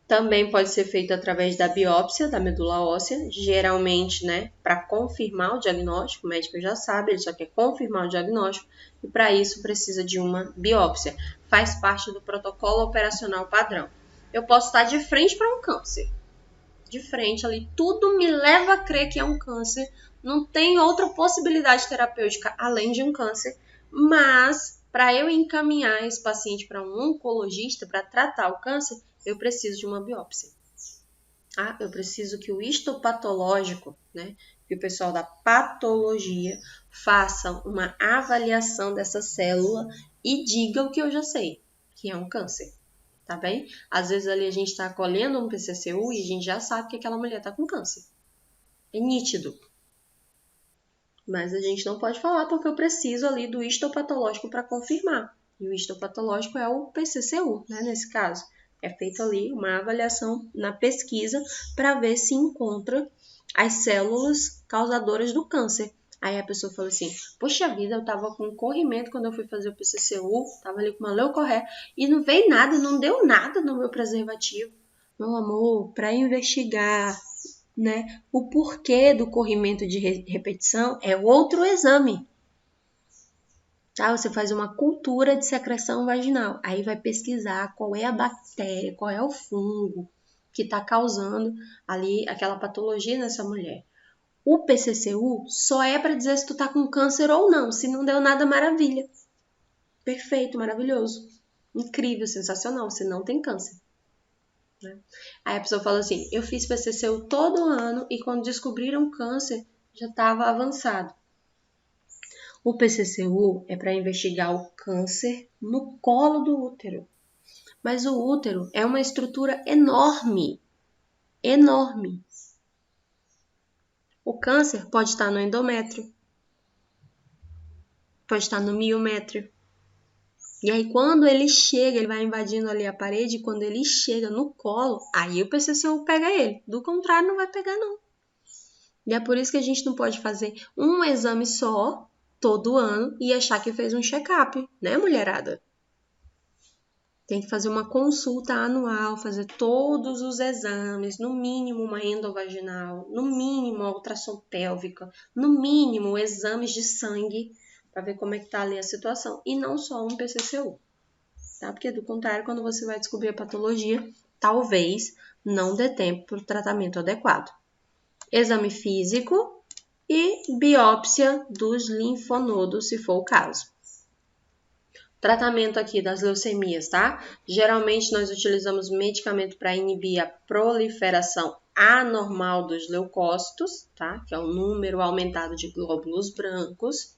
Também pode ser feito através da biópsia da medula óssea, geralmente, né, para confirmar o diagnóstico. O médico já sabe, ele só quer confirmar o diagnóstico e para isso precisa de uma biópsia. Faz parte do protocolo operacional padrão. Eu posso estar de frente para um câncer. De frente ali, tudo me leva a crer que é um câncer. Não tem outra possibilidade terapêutica além de um câncer, mas para eu encaminhar esse paciente para um oncologista para tratar o câncer, eu preciso de uma biópsia. Eu preciso que o histopatológico, né, que o pessoal da patologia faça uma avaliação dessa célula e diga o que eu já sei, que é um câncer, tá bem? Às vezes ali a gente está colhendo um PCCU e a gente já sabe que aquela mulher está com câncer. É nítido. Mas a gente não pode falar porque eu preciso ali do histopatológico para confirmar. E o histopatológico é o PCCU, né, nesse caso. É feito ali uma avaliação na pesquisa para ver se encontra as células causadoras do câncer. Aí a pessoa fala assim, poxa vida, eu tava com corrimento quando eu fui fazer o PCCU, tava ali com uma leucorré e não veio nada, não deu nada no meu preservativo. Meu amor, para investigar, né, o porquê do corrimento de repetição é outro exame. Tá? Você faz uma cultura de secreção vaginal. Aí vai pesquisar qual é a bactéria, qual é o fungo que está causando ali aquela patologia nessa mulher. O PCCU só é para dizer se tu tá com câncer ou não. Se não deu nada, maravilha. Perfeito, maravilhoso. Incrível, sensacional. Você não tem câncer. Né? Aí a pessoa fala assim, eu fiz PCCU todo ano e quando descobriram câncer, já estava avançado. O PCCU é para investigar o câncer no colo do útero. Mas o útero é uma estrutura enorme. Enorme. O câncer pode estar no endométrio. Pode estar no miométrio. E aí quando ele chega, ele vai invadindo ali a parede, e quando ele chega no colo, aí o PCCU pega ele. Do contrário, não vai pegar não. E é por isso que a gente não pode fazer um exame só, todo ano, e achar que fez um check-up, né, mulherada? Tem que fazer uma consulta anual, fazer todos os exames, no mínimo uma endovaginal, no mínimo uma ultrassom pélvica, no mínimo exames de sangue, para ver como é que tá ali a situação. E não só um PCCU, tá? Porque do contrário, quando você vai descobrir a patologia, talvez não dê tempo para o tratamento adequado. Exame físico e biópsia dos linfonodos, se for o caso. Tratamento aqui das leucemias, tá? Geralmente nós utilizamos medicamento para inibir a proliferação anormal dos leucócitos, tá? Que é o número aumentado de glóbulos brancos.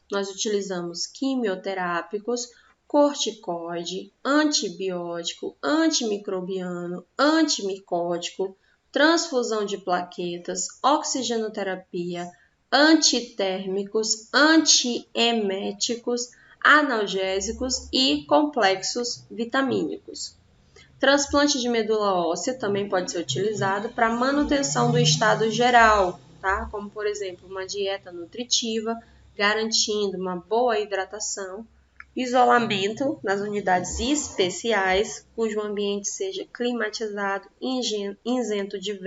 Nós utilizamos quimioterápicos, corticoide, antibiótico, antimicrobiano, antimicótico, transfusão de plaquetas, oxigenoterapia, antitérmicos, antieméticos, analgésicos e complexos vitamínicos. Transplante de medula óssea também pode ser utilizado para manutenção do estado geral, tá? Como, por exemplo, uma dieta nutritiva, garantindo uma boa hidratação, isolamento nas unidades especiais, cujo ambiente seja climatizado, isento de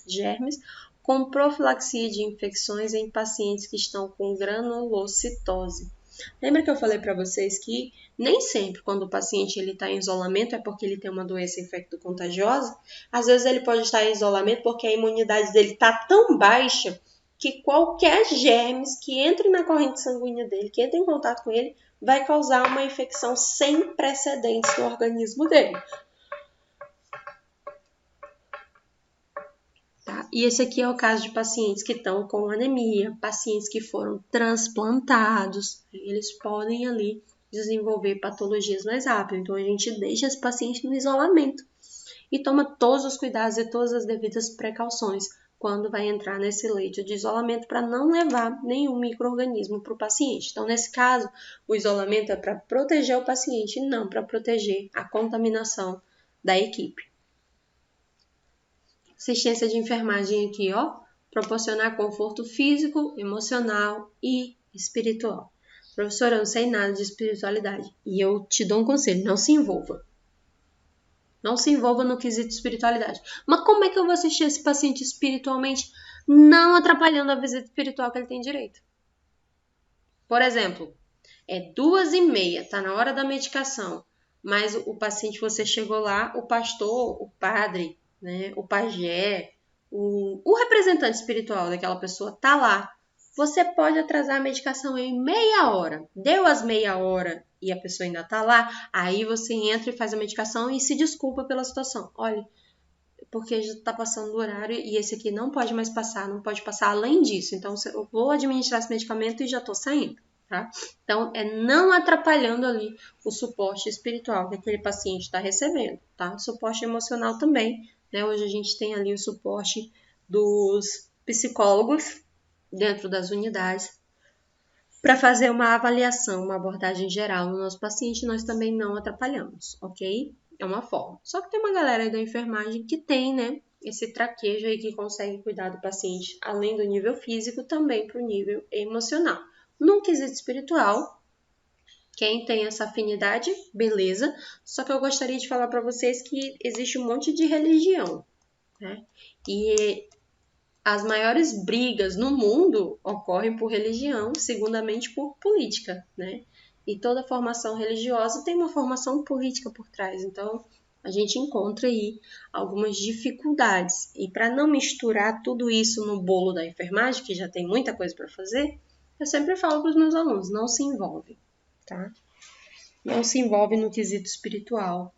germes, com profilaxia de infecções em pacientes que estão com granulocitose. Lembra que eu falei para vocês que nem sempre quando o paciente está em isolamento é porque ele tem uma doença infecto-contagiosa? Às vezes ele pode estar em isolamento porque a imunidade dele está tão baixa que qualquer germes que entre na corrente sanguínea dele, que entre em contato com ele, vai causar uma infecção sem precedentes no organismo dele. Tá? E esse aqui é o caso de pacientes que estão com anemia, pacientes que foram transplantados, eles podem ali desenvolver patologias mais rápido. Então a gente deixa esse paciente no isolamento e toma todos os cuidados e todas as devidas precauções quando vai entrar nesse leito de isolamento para não levar nenhum micro-organismo para o paciente. Então, nesse caso, o isolamento é para proteger o paciente e não para proteger a contaminação da equipe. Assistência de enfermagem aqui, ó, proporcionar conforto físico, emocional e espiritual. Professora, eu não sei nada de espiritualidade e eu te dou um conselho, não se envolva. Não se envolva no quesito espiritualidade. Mas como é que eu vou assistir esse paciente espiritualmente, não atrapalhando a visita espiritual que ele tem direito? Por exemplo, é 2h30, tá na hora da medicação, mas o paciente, você chegou lá, o pastor, o padre, né, o pajé, o representante espiritual daquela pessoa tá lá. Você pode atrasar a medicação em meia hora. Deu as meia hora e a pessoa ainda tá lá, aí você entra e faz a medicação e se desculpa pela situação. Olha, porque já está passando do horário e esse aqui não pode mais passar, não pode passar além disso. Então, eu vou administrar esse medicamento e já estou saindo, tá? Então, é não atrapalhando ali o suporte espiritual que aquele paciente está recebendo, tá? Suporte emocional também, né? Hoje a gente tem ali o suporte dos psicólogos dentro das unidades para fazer uma avaliação, uma abordagem geral no nosso paciente, nós também não atrapalhamos, ok? É uma forma. Só que tem uma galera aí da enfermagem que tem, né, esse traquejo aí que consegue cuidar do paciente, além do nível físico, também para o nível emocional. No quesito espiritual, quem tem essa afinidade, beleza. Só que eu gostaria de falar para vocês que existe um monte de religião, né? E as maiores brigas no mundo ocorrem por religião, segundamente por política, né? E toda formação religiosa tem uma formação política por trás. Então, a gente encontra aí algumas dificuldades. E para não misturar tudo isso no bolo da enfermagem, que já tem muita coisa para fazer, eu sempre falo para os meus alunos, não se envolve, tá? Não se envolve no quesito espiritual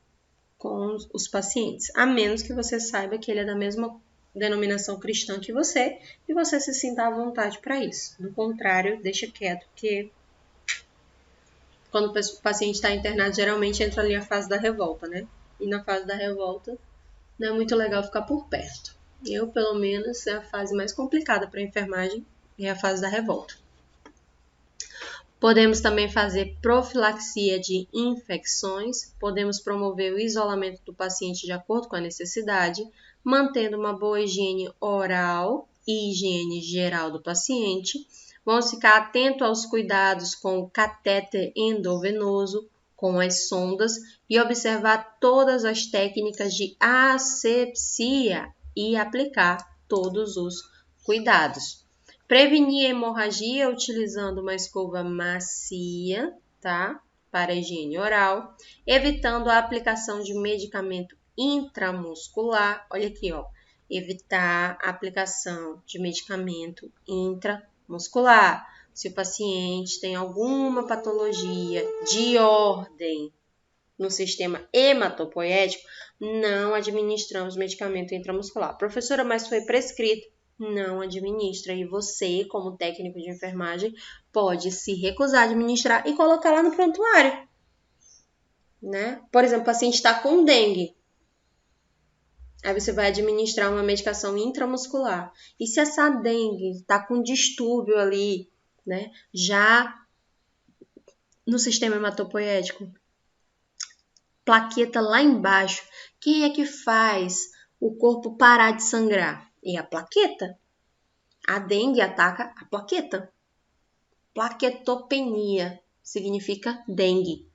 com os pacientes, a menos que você saiba que ele é da mesma denominação cristã que você e você se sinta à vontade para isso. Do contrário, deixa quieto, porque quando o paciente está internado, geralmente entra ali a fase da revolta, né? E na fase da revolta não é muito legal ficar por perto. Eu, pelo menos, é a fase mais complicada para a enfermagem, é a fase da revolta. Podemos também fazer profilaxia de infecções, podemos promover o isolamento do paciente de acordo com a necessidade, mantendo uma boa higiene oral e higiene geral do paciente. Vamos ficar atento aos cuidados com o catéter endovenoso, com as sondas e observar todas as técnicas de asepsia e aplicar todos os cuidados. Prevenir a hemorragia utilizando uma escova macia, tá? Para a higiene oral, evitando a aplicação de medicamento intramuscular. Olha aqui, ó. Evitar a aplicação de medicamento intramuscular. Se o paciente tem alguma patologia de ordem no sistema hematopoético, não administramos medicamento intramuscular. Professora, mas foi prescrito. Não administra. E você, como técnico de enfermagem, pode se recusar a administrar e colocar lá no prontuário, né? Por exemplo, o paciente está com dengue. Aí você vai administrar uma medicação intramuscular. E se essa dengue está com distúrbio ali, né? Já no sistema hematopoético, plaqueta lá embaixo, quem é que faz o corpo parar de sangrar? É a plaqueta. A dengue ataca a plaqueta. Plaquetopenia significa dengue.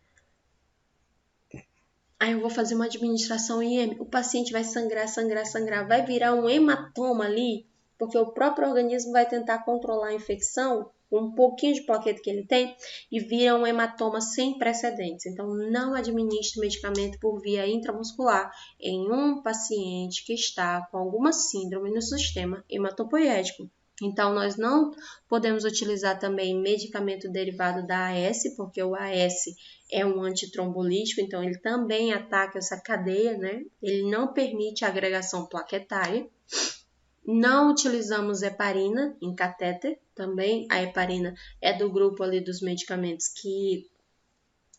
Aí eu vou fazer uma administração IM. O paciente vai sangrar, vai virar um hematoma ali, porque o próprio organismo vai tentar controlar a infecção com um pouquinho de plaqueta que ele tem e vira um hematoma sem precedentes. Então, não administre medicamento por via intramuscular em um paciente que está com alguma síndrome no sistema hematopoético. Então, nós não podemos utilizar também medicamento derivado da AS, porque o AS é um antitrombolítico, então ele também ataca essa cadeia, né? Ele não permite a agregação plaquetária. Não utilizamos heparina em catéter, também a heparina é do grupo ali dos medicamentos que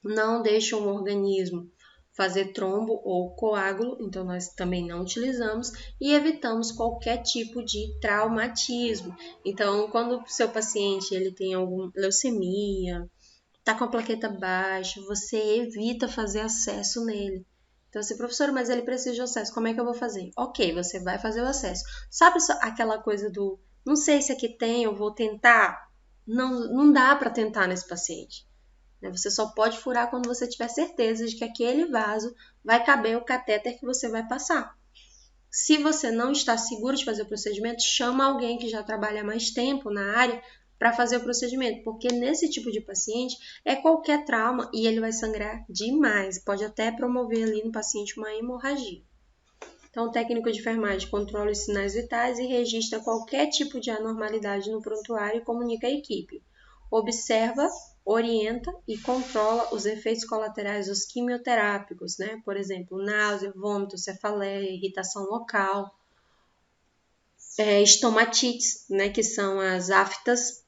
não deixam o organismo fazer trombo ou coágulo, então nós também não utilizamos e evitamos qualquer tipo de traumatismo. Então, quando o seu paciente ele tem alguma leucemia, tá com a plaqueta baixa, você evita fazer acesso nele. Então, assim, professora, mas ele precisa de acesso, como é que eu vou fazer? Ok, você vai fazer o acesso. Sabe aquela coisa do, não sei se aqui tem, eu vou tentar? Não dá para tentar nesse paciente. Você só pode furar quando você tiver certeza de que aquele vaso vai caber o catéter que você vai passar. Se você não está seguro de fazer o procedimento, chama alguém que já trabalha mais tempo na área para fazer o procedimento, porque nesse tipo de paciente é qualquer trauma e ele vai sangrar demais, pode até promover ali no paciente uma hemorragia. Então, o técnico de enfermagem controla os sinais vitais e registra qualquer tipo de anormalidade no prontuário e comunica à equipe. Observa orienta e controla os efeitos colaterais dos quimioterápicos, né? Por exemplo, náusea, vômito, cefaleia, irritação local, estomatites, né? Que são as aftas,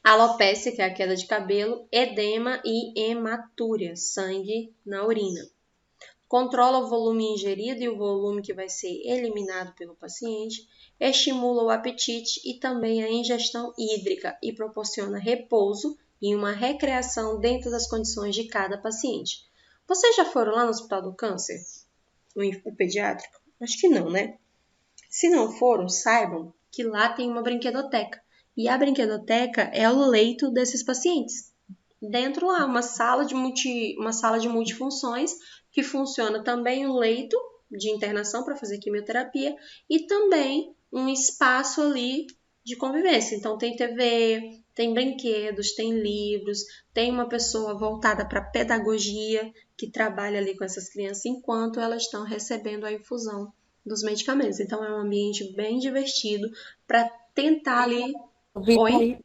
alopécia, que é a queda de cabelo, edema e hematúria, sangue na urina. Controla o volume ingerido e o volume que vai ser eliminado pelo paciente, estimula o apetite e também a ingestão hídrica e proporciona repouso e uma recreação dentro das condições de cada paciente. Vocês já foram lá no Hospital do Câncer? O pediátrico? Acho que não, né? Se não foram, saibam que lá tem uma brinquedoteca. E a brinquedoteca é o leito desses pacientes. Dentro lá, uma sala de multifunções, que funciona também o leito de internação para fazer quimioterapia e também um espaço ali de convivência. Então, tem TV, tem brinquedos, tem livros, tem uma pessoa voltada para pedagogia que trabalha ali com essas crianças enquanto elas estão recebendo a infusão dos medicamentos. Então, é um ambiente bem divertido para tentar ali... Oi?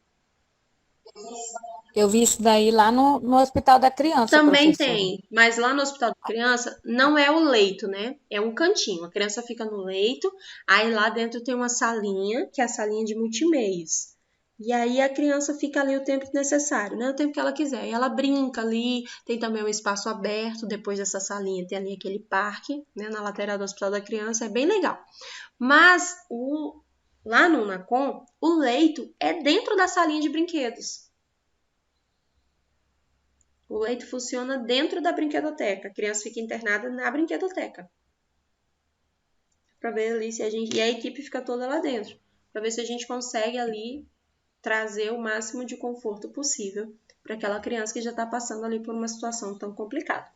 Eu vi isso daí lá no Hospital da Criança, Também professora. tem, mas lá no Hospital da Criança não é o leito, né? É um cantinho. A criança fica no leito, aí lá dentro tem uma salinha, que é a salinha de multimeios. E aí a criança fica ali o tempo necessário, né? O tempo que ela quiser. E ela brinca ali, tem também um espaço aberto depois dessa salinha, tem ali aquele parque, né? Na lateral do Hospital da Criança, é bem legal. Mas lá no Unacom, o leito é dentro da salinha de brinquedos. O leito funciona dentro da brinquedoteca. A criança fica internada na brinquedoteca. Para ver ali se a gente... E a equipe fica toda lá dentro. Para ver se a gente consegue ali trazer o máximo de conforto possível para aquela criança que já está passando ali por uma situação tão complicada.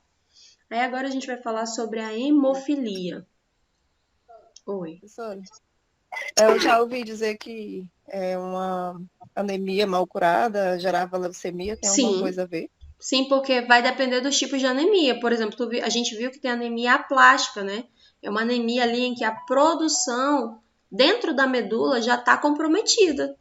Aí agora a gente vai falar sobre a hemofilia. Oi. Professora, eu já ouvi dizer que uma anemia mal curada gerava leucemia. Tem alguma coisa a ver? Sim, porque vai depender dos tipos de anemia. Por exemplo, a gente viu que tem anemia aplástica, né? É uma anemia ali em que a produção dentro da medula já está comprometida.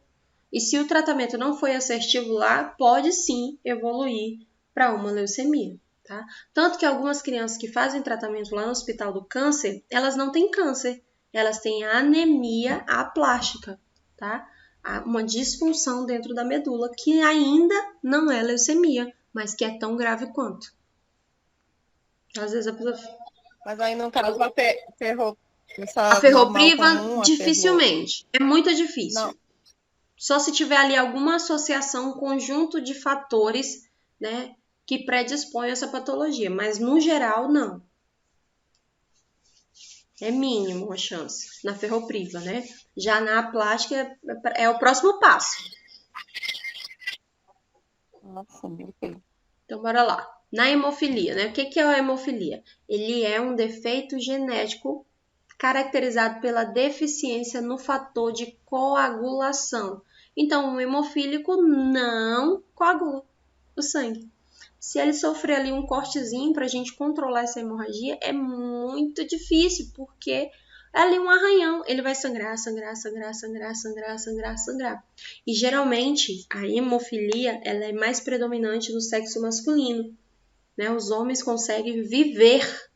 E se o tratamento não foi assertivo lá, pode sim evoluir para uma leucemia, tá? Tanto que algumas crianças que fazem tratamento lá no Hospital do Câncer, elas não têm câncer, elas têm anemia aplástica, tá? Uma disfunção dentro da medula que ainda não é leucemia, mas que é tão grave quanto. Às vezes a pessoa... Mas aí, no caso, a ferropriva, comum, dificilmente. É muito difícil. Não. Só se tiver ali alguma associação, um conjunto de fatores, né, que predispõem essa patologia. Mas, no geral, não. É mínimo a chance na ferropriva, né? Já na aplástica é o próximo passo. Nossa, meu Deus. Então, bora lá. Na hemofilia, né? O que é a hemofilia? Ele é um defeito genético caracterizado pela deficiência no fator de coagulação. Então, o hemofílico não coagula o sangue. Se ele sofrer ali um cortezinho para a gente controlar essa hemorragia, é muito difícil, porque é ali um arranhão. Ele vai sangrar, sangrar, sangrar, sangrar, sangrar, sangrar, sangrar. E geralmente a hemofilia ela é mais predominante no sexo masculino, né? Os homens conseguem viver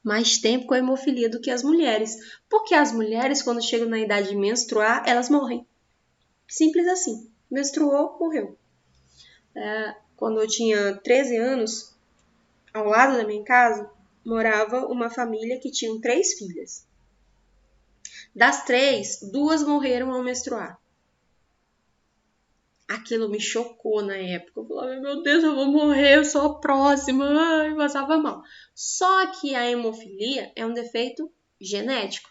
mais tempo com a hemofilia do que as mulheres, porque as mulheres, quando chegam na idade de menstruar, elas morrem. Simples assim. Menstruou, morreu. Quando eu tinha 13 anos, ao lado da minha casa, morava uma família que tinha 3 filhas. Das 3, 2 morreram ao menstruar. Aquilo me chocou na época. Eu falava, meu Deus, eu vou morrer, eu sou a próxima. Ai, passava mal. Só que a hemofilia é um defeito genético.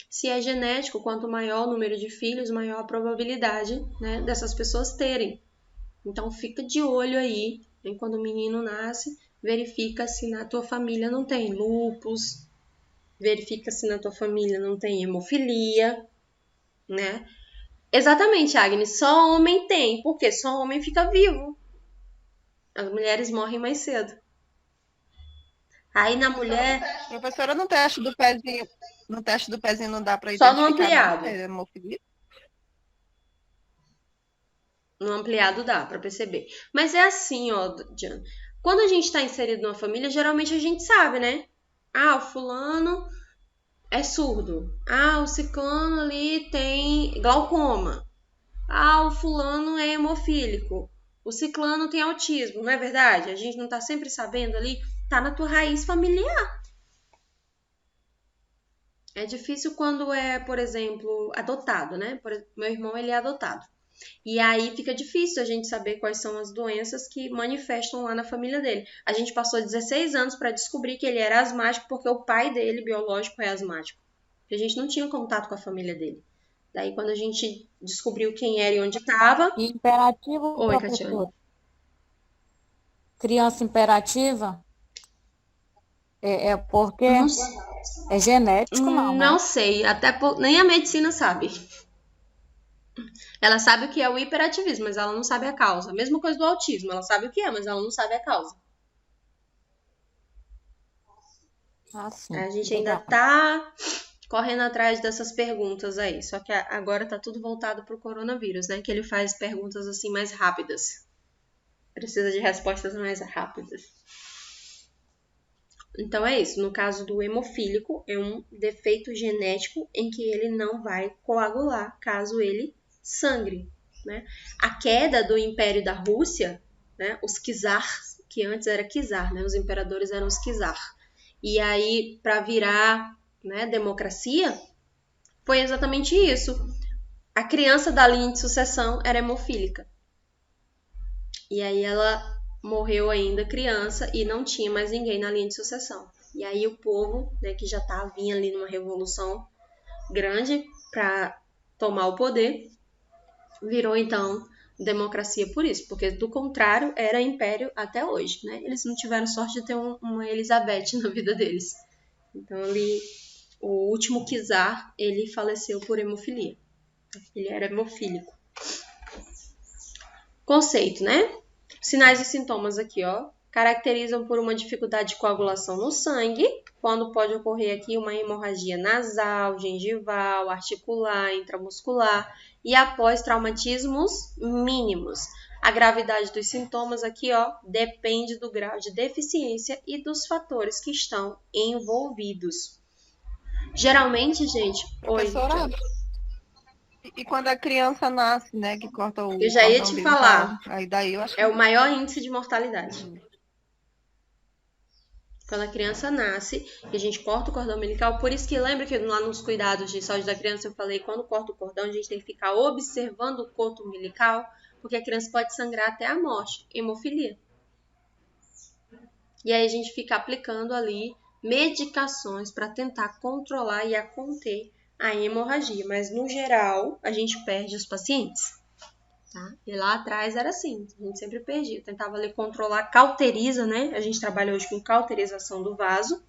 Se é genético, quanto maior o número de filhos, maior a probabilidade, né, dessas pessoas terem. Então, fica de olho aí, né, quando o menino nasce, verifica se na tua família não tem lúpus, verifica se na tua família não tem hemofilia, né? Exatamente, Agnes, só homem tem, porque só homem fica vivo. As mulheres morrem mais cedo. Aí na mulher... Professora, no teste do pezinho não dá para só identificar no ampliado. Hemofilia? No ampliado dá pra perceber. Mas é assim, ó, Diana. Quando a gente tá inserido numa família, geralmente a gente sabe, né? Ah, o fulano é surdo. Ah, o ciclano ali tem glaucoma. Ah, o fulano é hemofílico. O ciclano tem autismo, não é verdade? A gente não tá sempre sabendo ali. Tá na tua raiz familiar. É difícil quando é, por exemplo, adotado, né? Meu irmão, ele é adotado. E aí fica difícil a gente saber quais são as doenças que manifestam lá na família dele. A gente passou 16 anos para descobrir que ele era asmático porque o pai dele, biológico, é asmático. A gente não tinha contato com a família dele. Daí, quando a gente descobriu quem era e onde estava... Imperativo, Oi, Catiane. professor. Criança imperativa é porque Não, é genético, não, né? não sei, nem a medicina sabe. Ela sabe o que é o hiperativismo, mas ela não sabe a causa. A mesma coisa do autismo, ela sabe o que é, mas ela não sabe a causa. Ah, sim. A gente Legal. ainda tá correndo atrás dessas perguntas aí. Só que agora tá tudo voltado pro coronavírus, né? Que ele faz perguntas assim mais rápidas. Precisa de respostas mais rápidas. Então é isso. No caso do hemofílico, é um defeito genético em que ele não vai coagular caso ele sangre, né? A queda do Império da Rússia, né? Os czars, que antes era czar, né? Os imperadores eram os czar. E aí, para virar, né, democracia, foi exatamente isso. A criança da linha de sucessão era hemofílica. E aí ela morreu ainda criança e não tinha mais ninguém na linha de sucessão. E aí o povo, né, que já vinha ali numa revolução grande para tomar o poder, virou então democracia por isso, porque do contrário era império até hoje, né? Eles não tiveram sorte de ter uma Elizabeth na vida deles. Então ali o último czar, ele faleceu por hemofilia. Ele era hemofílico. Conceito, né? Sinais e sintomas aqui, ó, caracterizam por uma dificuldade de coagulação no sangue, quando pode ocorrer aqui uma hemorragia nasal, gengival, articular, intramuscular e após traumatismos mínimos. A gravidade dos sintomas aqui, ó, depende do grau de deficiência e dos fatores que estão envolvidos. Geralmente, gente... Professora, e quando a criança nasce, né, que corta o eu já ia te falar. Aí daí eu acho é o maior índice de mortalidade. Quando a criança nasce e a gente corta o cordão umbilical, por isso que lembra que lá nos cuidados de saúde da criança eu falei, quando corta o cordão a gente tem que ficar observando o coto umbilical, porque a criança pode sangrar até a morte, hemofilia. E aí a gente fica aplicando ali medicações para tentar controlar e conter a hemorragia, mas no geral a gente perde os pacientes. Tá? E lá atrás era assim, a gente sempre perdia. Tentava ali controlar, cauteriza, né? A gente trabalha hoje com cauterização do vaso,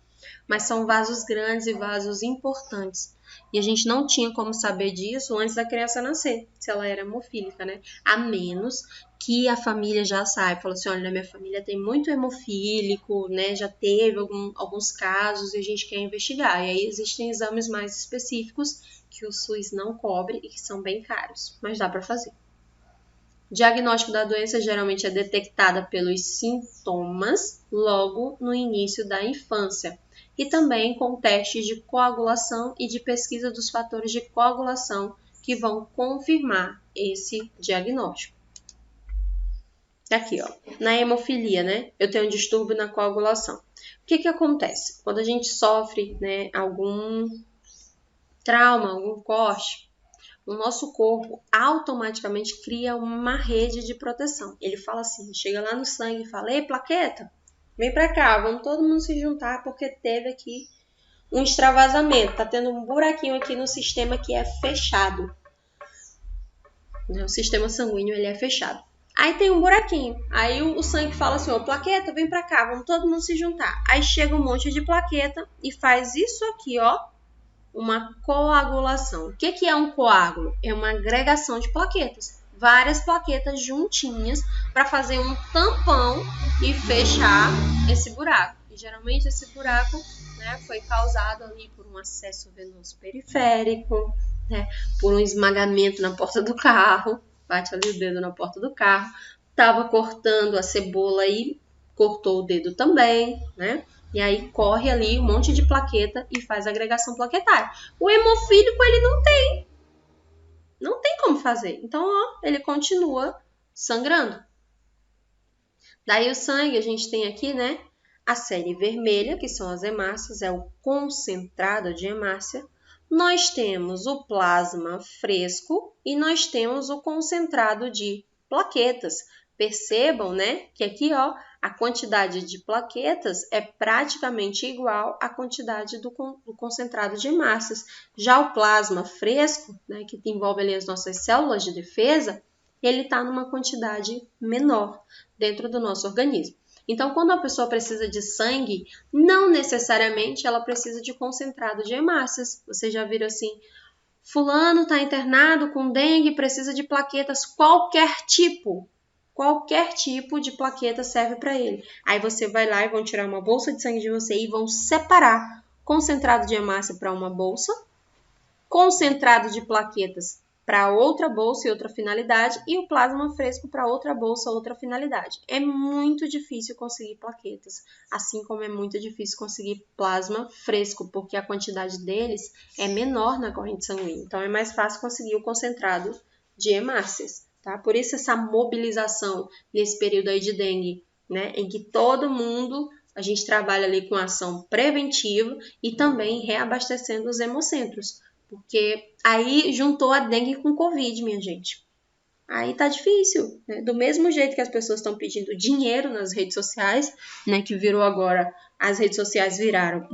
mas são vasos grandes e vasos importantes. E a gente não tinha como saber disso antes da criança nascer, se ela era hemofílica, né? A menos que a família já saiba, falou assim, olha, na minha família tem muito hemofílico, né? Já teve alguns casos e a gente quer investigar. E aí existem exames mais específicos que o SUS não cobre e que são bem caros, mas dá para fazer. O diagnóstico da doença geralmente é detectada pelos sintomas logo no início da infância e também com testes de coagulação e de pesquisa dos fatores de coagulação que vão confirmar esse diagnóstico. Aqui, ó, na hemofilia, né, eu tenho um distúrbio na coagulação. O que acontece? Quando a gente sofre, né, algum trauma, algum corte, o nosso corpo automaticamente cria uma rede de proteção. Ele fala assim, chega lá no sangue e fala, ei, plaqueta, vem pra cá, vamos todo mundo se juntar porque teve aqui um extravasamento, tá tendo um buraquinho aqui no sistema que é fechado. O sistema sanguíneo, ele é fechado. Aí tem um buraquinho, aí o sangue fala assim, ó, plaqueta, vem pra cá, vamos todo mundo se juntar. Aí chega um monte de plaqueta e faz isso aqui, ó, uma coagulação. O que é um coágulo? É uma agregação de plaquetas. Várias plaquetas juntinhas para fazer um tampão e fechar esse buraco. E geralmente esse buraco, né, foi causado ali por um acesso venoso periférico, né, por um esmagamento na porta do carro. bate ali o dedo na porta do carro, tava cortando a cebola e cortou o dedo também, né? E aí corre ali um monte de plaqueta e faz agregação plaquetária. O hemofílico, ele não tem como fazer. Então, ó, ele continua sangrando. Daí o sangue, a gente tem aqui, né? A série vermelha, que são as hemácias, é o concentrado de hemácia. Nós temos o plasma fresco e nós temos o concentrado de plaquetas. Percebam, né, que aqui, ó, a quantidade de plaquetas é praticamente igual à quantidade do concentrado de hemácias. Já o plasma fresco, né, que envolve ali as nossas células de defesa, ele está numa quantidade menor dentro do nosso organismo. Então, quando a pessoa precisa de sangue, não necessariamente ela precisa de concentrado de hemácias. Você já viram assim, fulano está internado com dengue, precisa de plaquetas, qualquer tipo de plaqueta serve para ele. Aí você vai lá e vão tirar uma bolsa de sangue de você e vão separar concentrado de hemácia para uma bolsa, concentrado de plaquetas para outra bolsa e outra finalidade, e o plasma fresco para outra bolsa, outra finalidade. É muito difícil conseguir plaquetas, assim como é muito difícil conseguir plasma fresco, porque a quantidade deles é menor na corrente sanguínea. Então, é mais fácil conseguir o concentrado de hemácias, tá? Por isso essa mobilização nesse período aí de dengue, né? Em que todo mundo, a gente trabalha ali com ação preventiva e também reabastecendo os hemocentros. Porque aí juntou a dengue com Covid, minha gente. Aí tá difícil, né? Do mesmo jeito que as pessoas estão pedindo dinheiro nas redes sociais, né? Que virou agora, as redes sociais viraram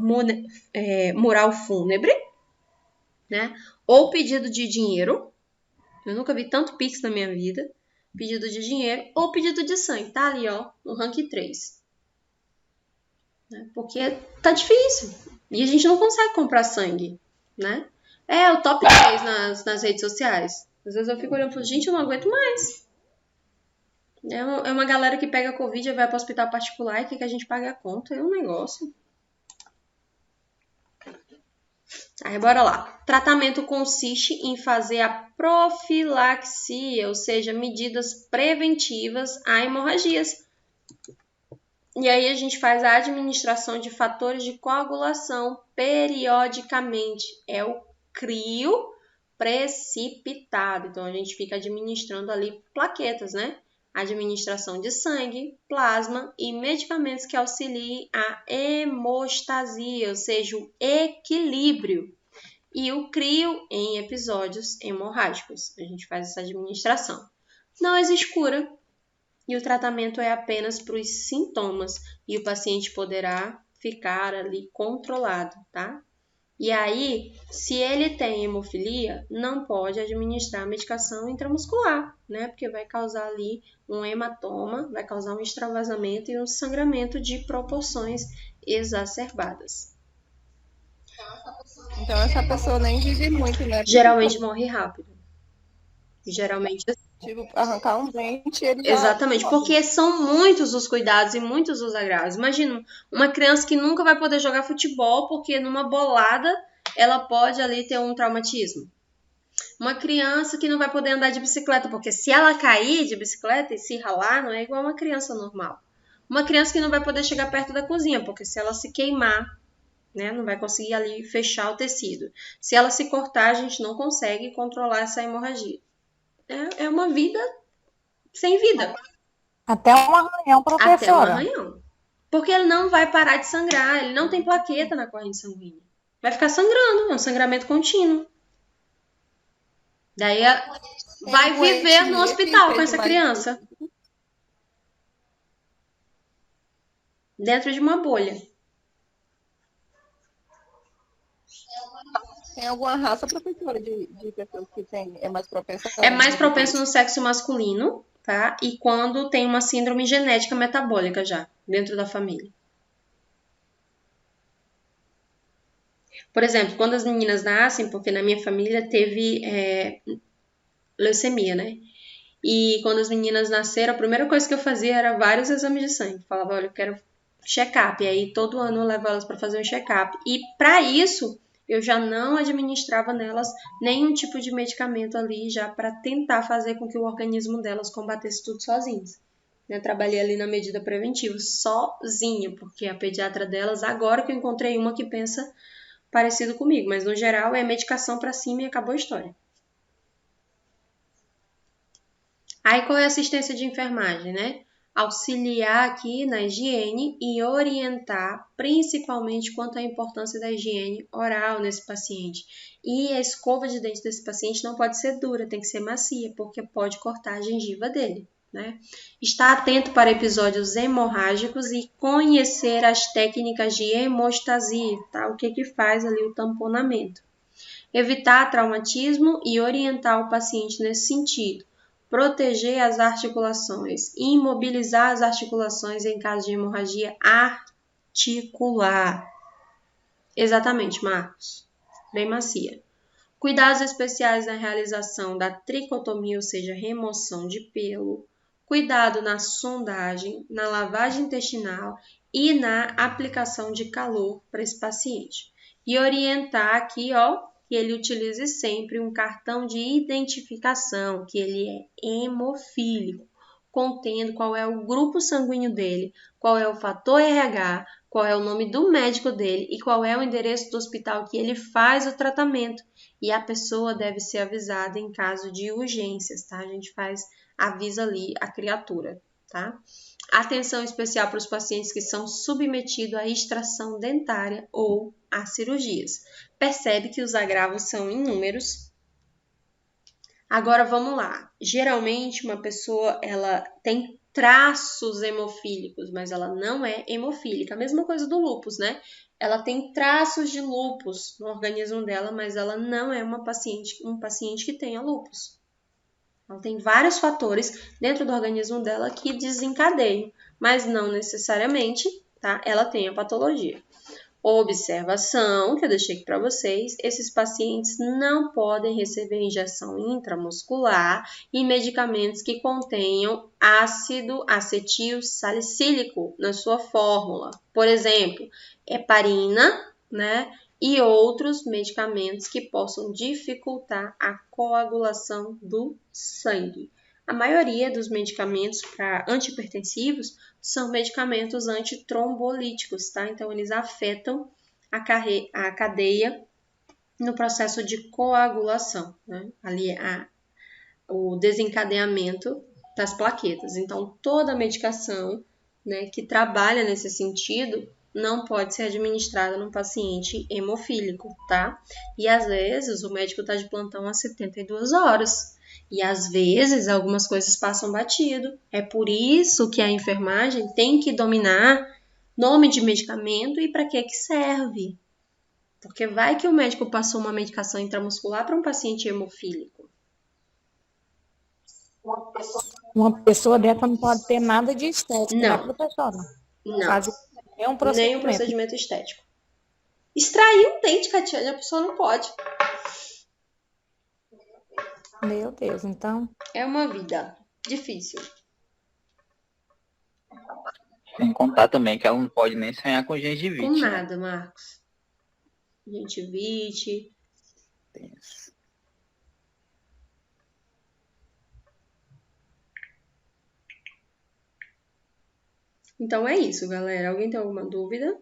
mural fúnebre, né? Ou pedido de dinheiro. Eu nunca vi tanto Pix na minha vida. Pedido de dinheiro ou pedido de sangue. Tá ali, ó, no rank 3. Né? Porque tá difícil. E a gente não consegue comprar sangue, né? É o top 10 nas redes sociais. Às vezes eu fico olhando e falo, gente, eu não aguento mais. É uma galera que pega Covid e vai para o hospital particular e quer que a gente pague a conta. É um negócio. Aí, bora lá. Tratamento consiste em fazer a profilaxia, ou seja, medidas preventivas a hemorragias. E aí a gente faz a administração de fatores de coagulação periodicamente. É o crio precipitado. Então, a gente fica administrando ali plaquetas, né? Administração de sangue, plasma e medicamentos que auxiliem a hemostasia, ou seja, o equilíbrio. E o crio em episódios hemorrágicos. A gente faz essa administração. Não existe cura e o tratamento é apenas para os sintomas e o paciente poderá ficar ali controlado, tá? E aí, se ele tem hemofilia, não pode administrar medicação intramuscular, né? Porque vai causar ali um hematoma, vai causar um extravasamento e um sangramento de proporções exacerbadas. Então, essa pessoa nem vive muito, né? Geralmente morre rápido. Geralmente tipo, arrancar um dente, ele já... Exatamente, porque são muitos os cuidados e muitos os agravos. Imagina uma criança que nunca vai poder jogar futebol porque numa bolada ela pode ali ter um traumatismo. Uma criança que não vai poder andar de bicicleta porque se ela cair de bicicleta e se ralar, não é igual uma criança normal. Uma criança que não vai poder chegar perto da cozinha porque se ela se queimar, né, não vai conseguir ali fechar o tecido. Se ela se cortar, a gente não consegue controlar essa hemorragia. É uma vida sem vida. Até um arranhão, professora. Até um arranhão. Porque ele não vai parar de sangrar, ele não tem plaqueta na corrente sanguínea. Vai ficar sangrando, é um sangramento contínuo. Daí vai viver no hospital com essa criança. Dentro de uma bolha. Tem alguma raça, professora, de pessoas que é mais propensa? É mais propenso no sexo masculino, tá? E quando tem uma síndrome genética metabólica já, dentro da família. Por exemplo, quando as meninas nascem, porque na minha família teve leucemia, né? E quando as meninas nasceram, a primeira coisa que eu fazia era vários exames de sangue. Falava, olha, eu quero check-up. E aí todo ano eu levo elas para fazer um check-up. E para isso, eu já não administrava nelas nenhum tipo de medicamento ali já para tentar fazer com que o organismo delas combatesse tudo sozinhas. Eu trabalhei ali na medida preventiva, sozinha, porque a pediatra delas, agora que eu encontrei uma que pensa parecido comigo, mas no geral é medicação para cima e acabou a história. Aí qual é a assistência de enfermagem, né? Auxiliar aqui na higiene e orientar, principalmente quanto à importância da higiene oral nesse paciente. E a escova de dente desse paciente não pode ser dura, tem que ser macia, porque pode cortar a gengiva dele, né? Estar atento para episódios hemorrágicos e conhecer as técnicas de hemostasia, tá? O que faz ali o tamponamento. Evitar traumatismo e orientar o paciente nesse sentido. Proteger as articulações, imobilizar as articulações em caso de hemorragia articular. Exatamente, Marcos. Bem macia. Cuidados especiais na realização da tricotomia, ou seja, remoção de pelo. Cuidado na sondagem, na lavagem intestinal e na aplicação de calor para esse paciente. E orientar aqui, ó, que ele utilize sempre um cartão de identificação, que ele é hemofílico, contendo qual é o grupo sanguíneo dele, qual é o fator RH, qual é o nome do médico dele e qual é o endereço do hospital que ele faz o tratamento. E a pessoa deve ser avisada em caso de urgências, tá? A gente avisa ali a criatura, tá? Atenção especial para os pacientes que são submetidos à extração dentária ou a cirurgias. Percebe que os agravos são inúmeros. Agora vamos lá. Geralmente uma pessoa ela tem traços hemofílicos, mas ela não é hemofílica. A mesma coisa do lúpus, né? Ela tem traços de lúpus no organismo dela, mas ela não é um paciente que tenha lúpus. Ela tem vários fatores dentro do organismo dela que desencadeiam, mas não necessariamente, tá? Ela tem a patologia. Observação, que eu deixei aqui para vocês, esses pacientes não podem receber injeção intramuscular e medicamentos que contenham ácido acetil salicílico na sua fórmula. Por exemplo, heparina, né? E outros medicamentos que possam dificultar a coagulação do sangue. A maioria dos medicamentos para antihipertensivos são medicamentos antitrombolíticos, tá? Então, eles afetam a cadeia no processo de coagulação, né? Ali o desencadeamento das plaquetas. Então, toda medicação, né, que trabalha nesse sentido não pode ser administrada num paciente hemofílico, tá? E às vezes o médico está de plantão às 72 horas. E às vezes algumas coisas passam batido. É por isso que a enfermagem tem que dominar nome de medicamento e para que serve. Porque vai que o médico passou uma medicação intramuscular para um paciente hemofílico. Uma pessoa dessa não pode ter nada de estético, não, né, professora? Não. Nem um procedimento estético. Extrair um dente, Catiane, a pessoa não pode. Meu Deus, então... É uma vida difícil. Sem contar também que ela não pode nem sonhar com gengivite. Com nada, né? Marcos. Gengivite. Tenso. Então é isso, galera. Alguém tem alguma dúvida?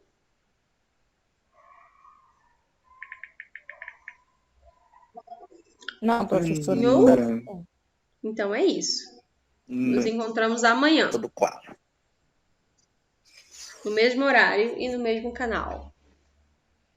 Não, professora. Não? Então é isso. Nos encontramos amanhã. Tudo claro. No mesmo horário e no mesmo canal.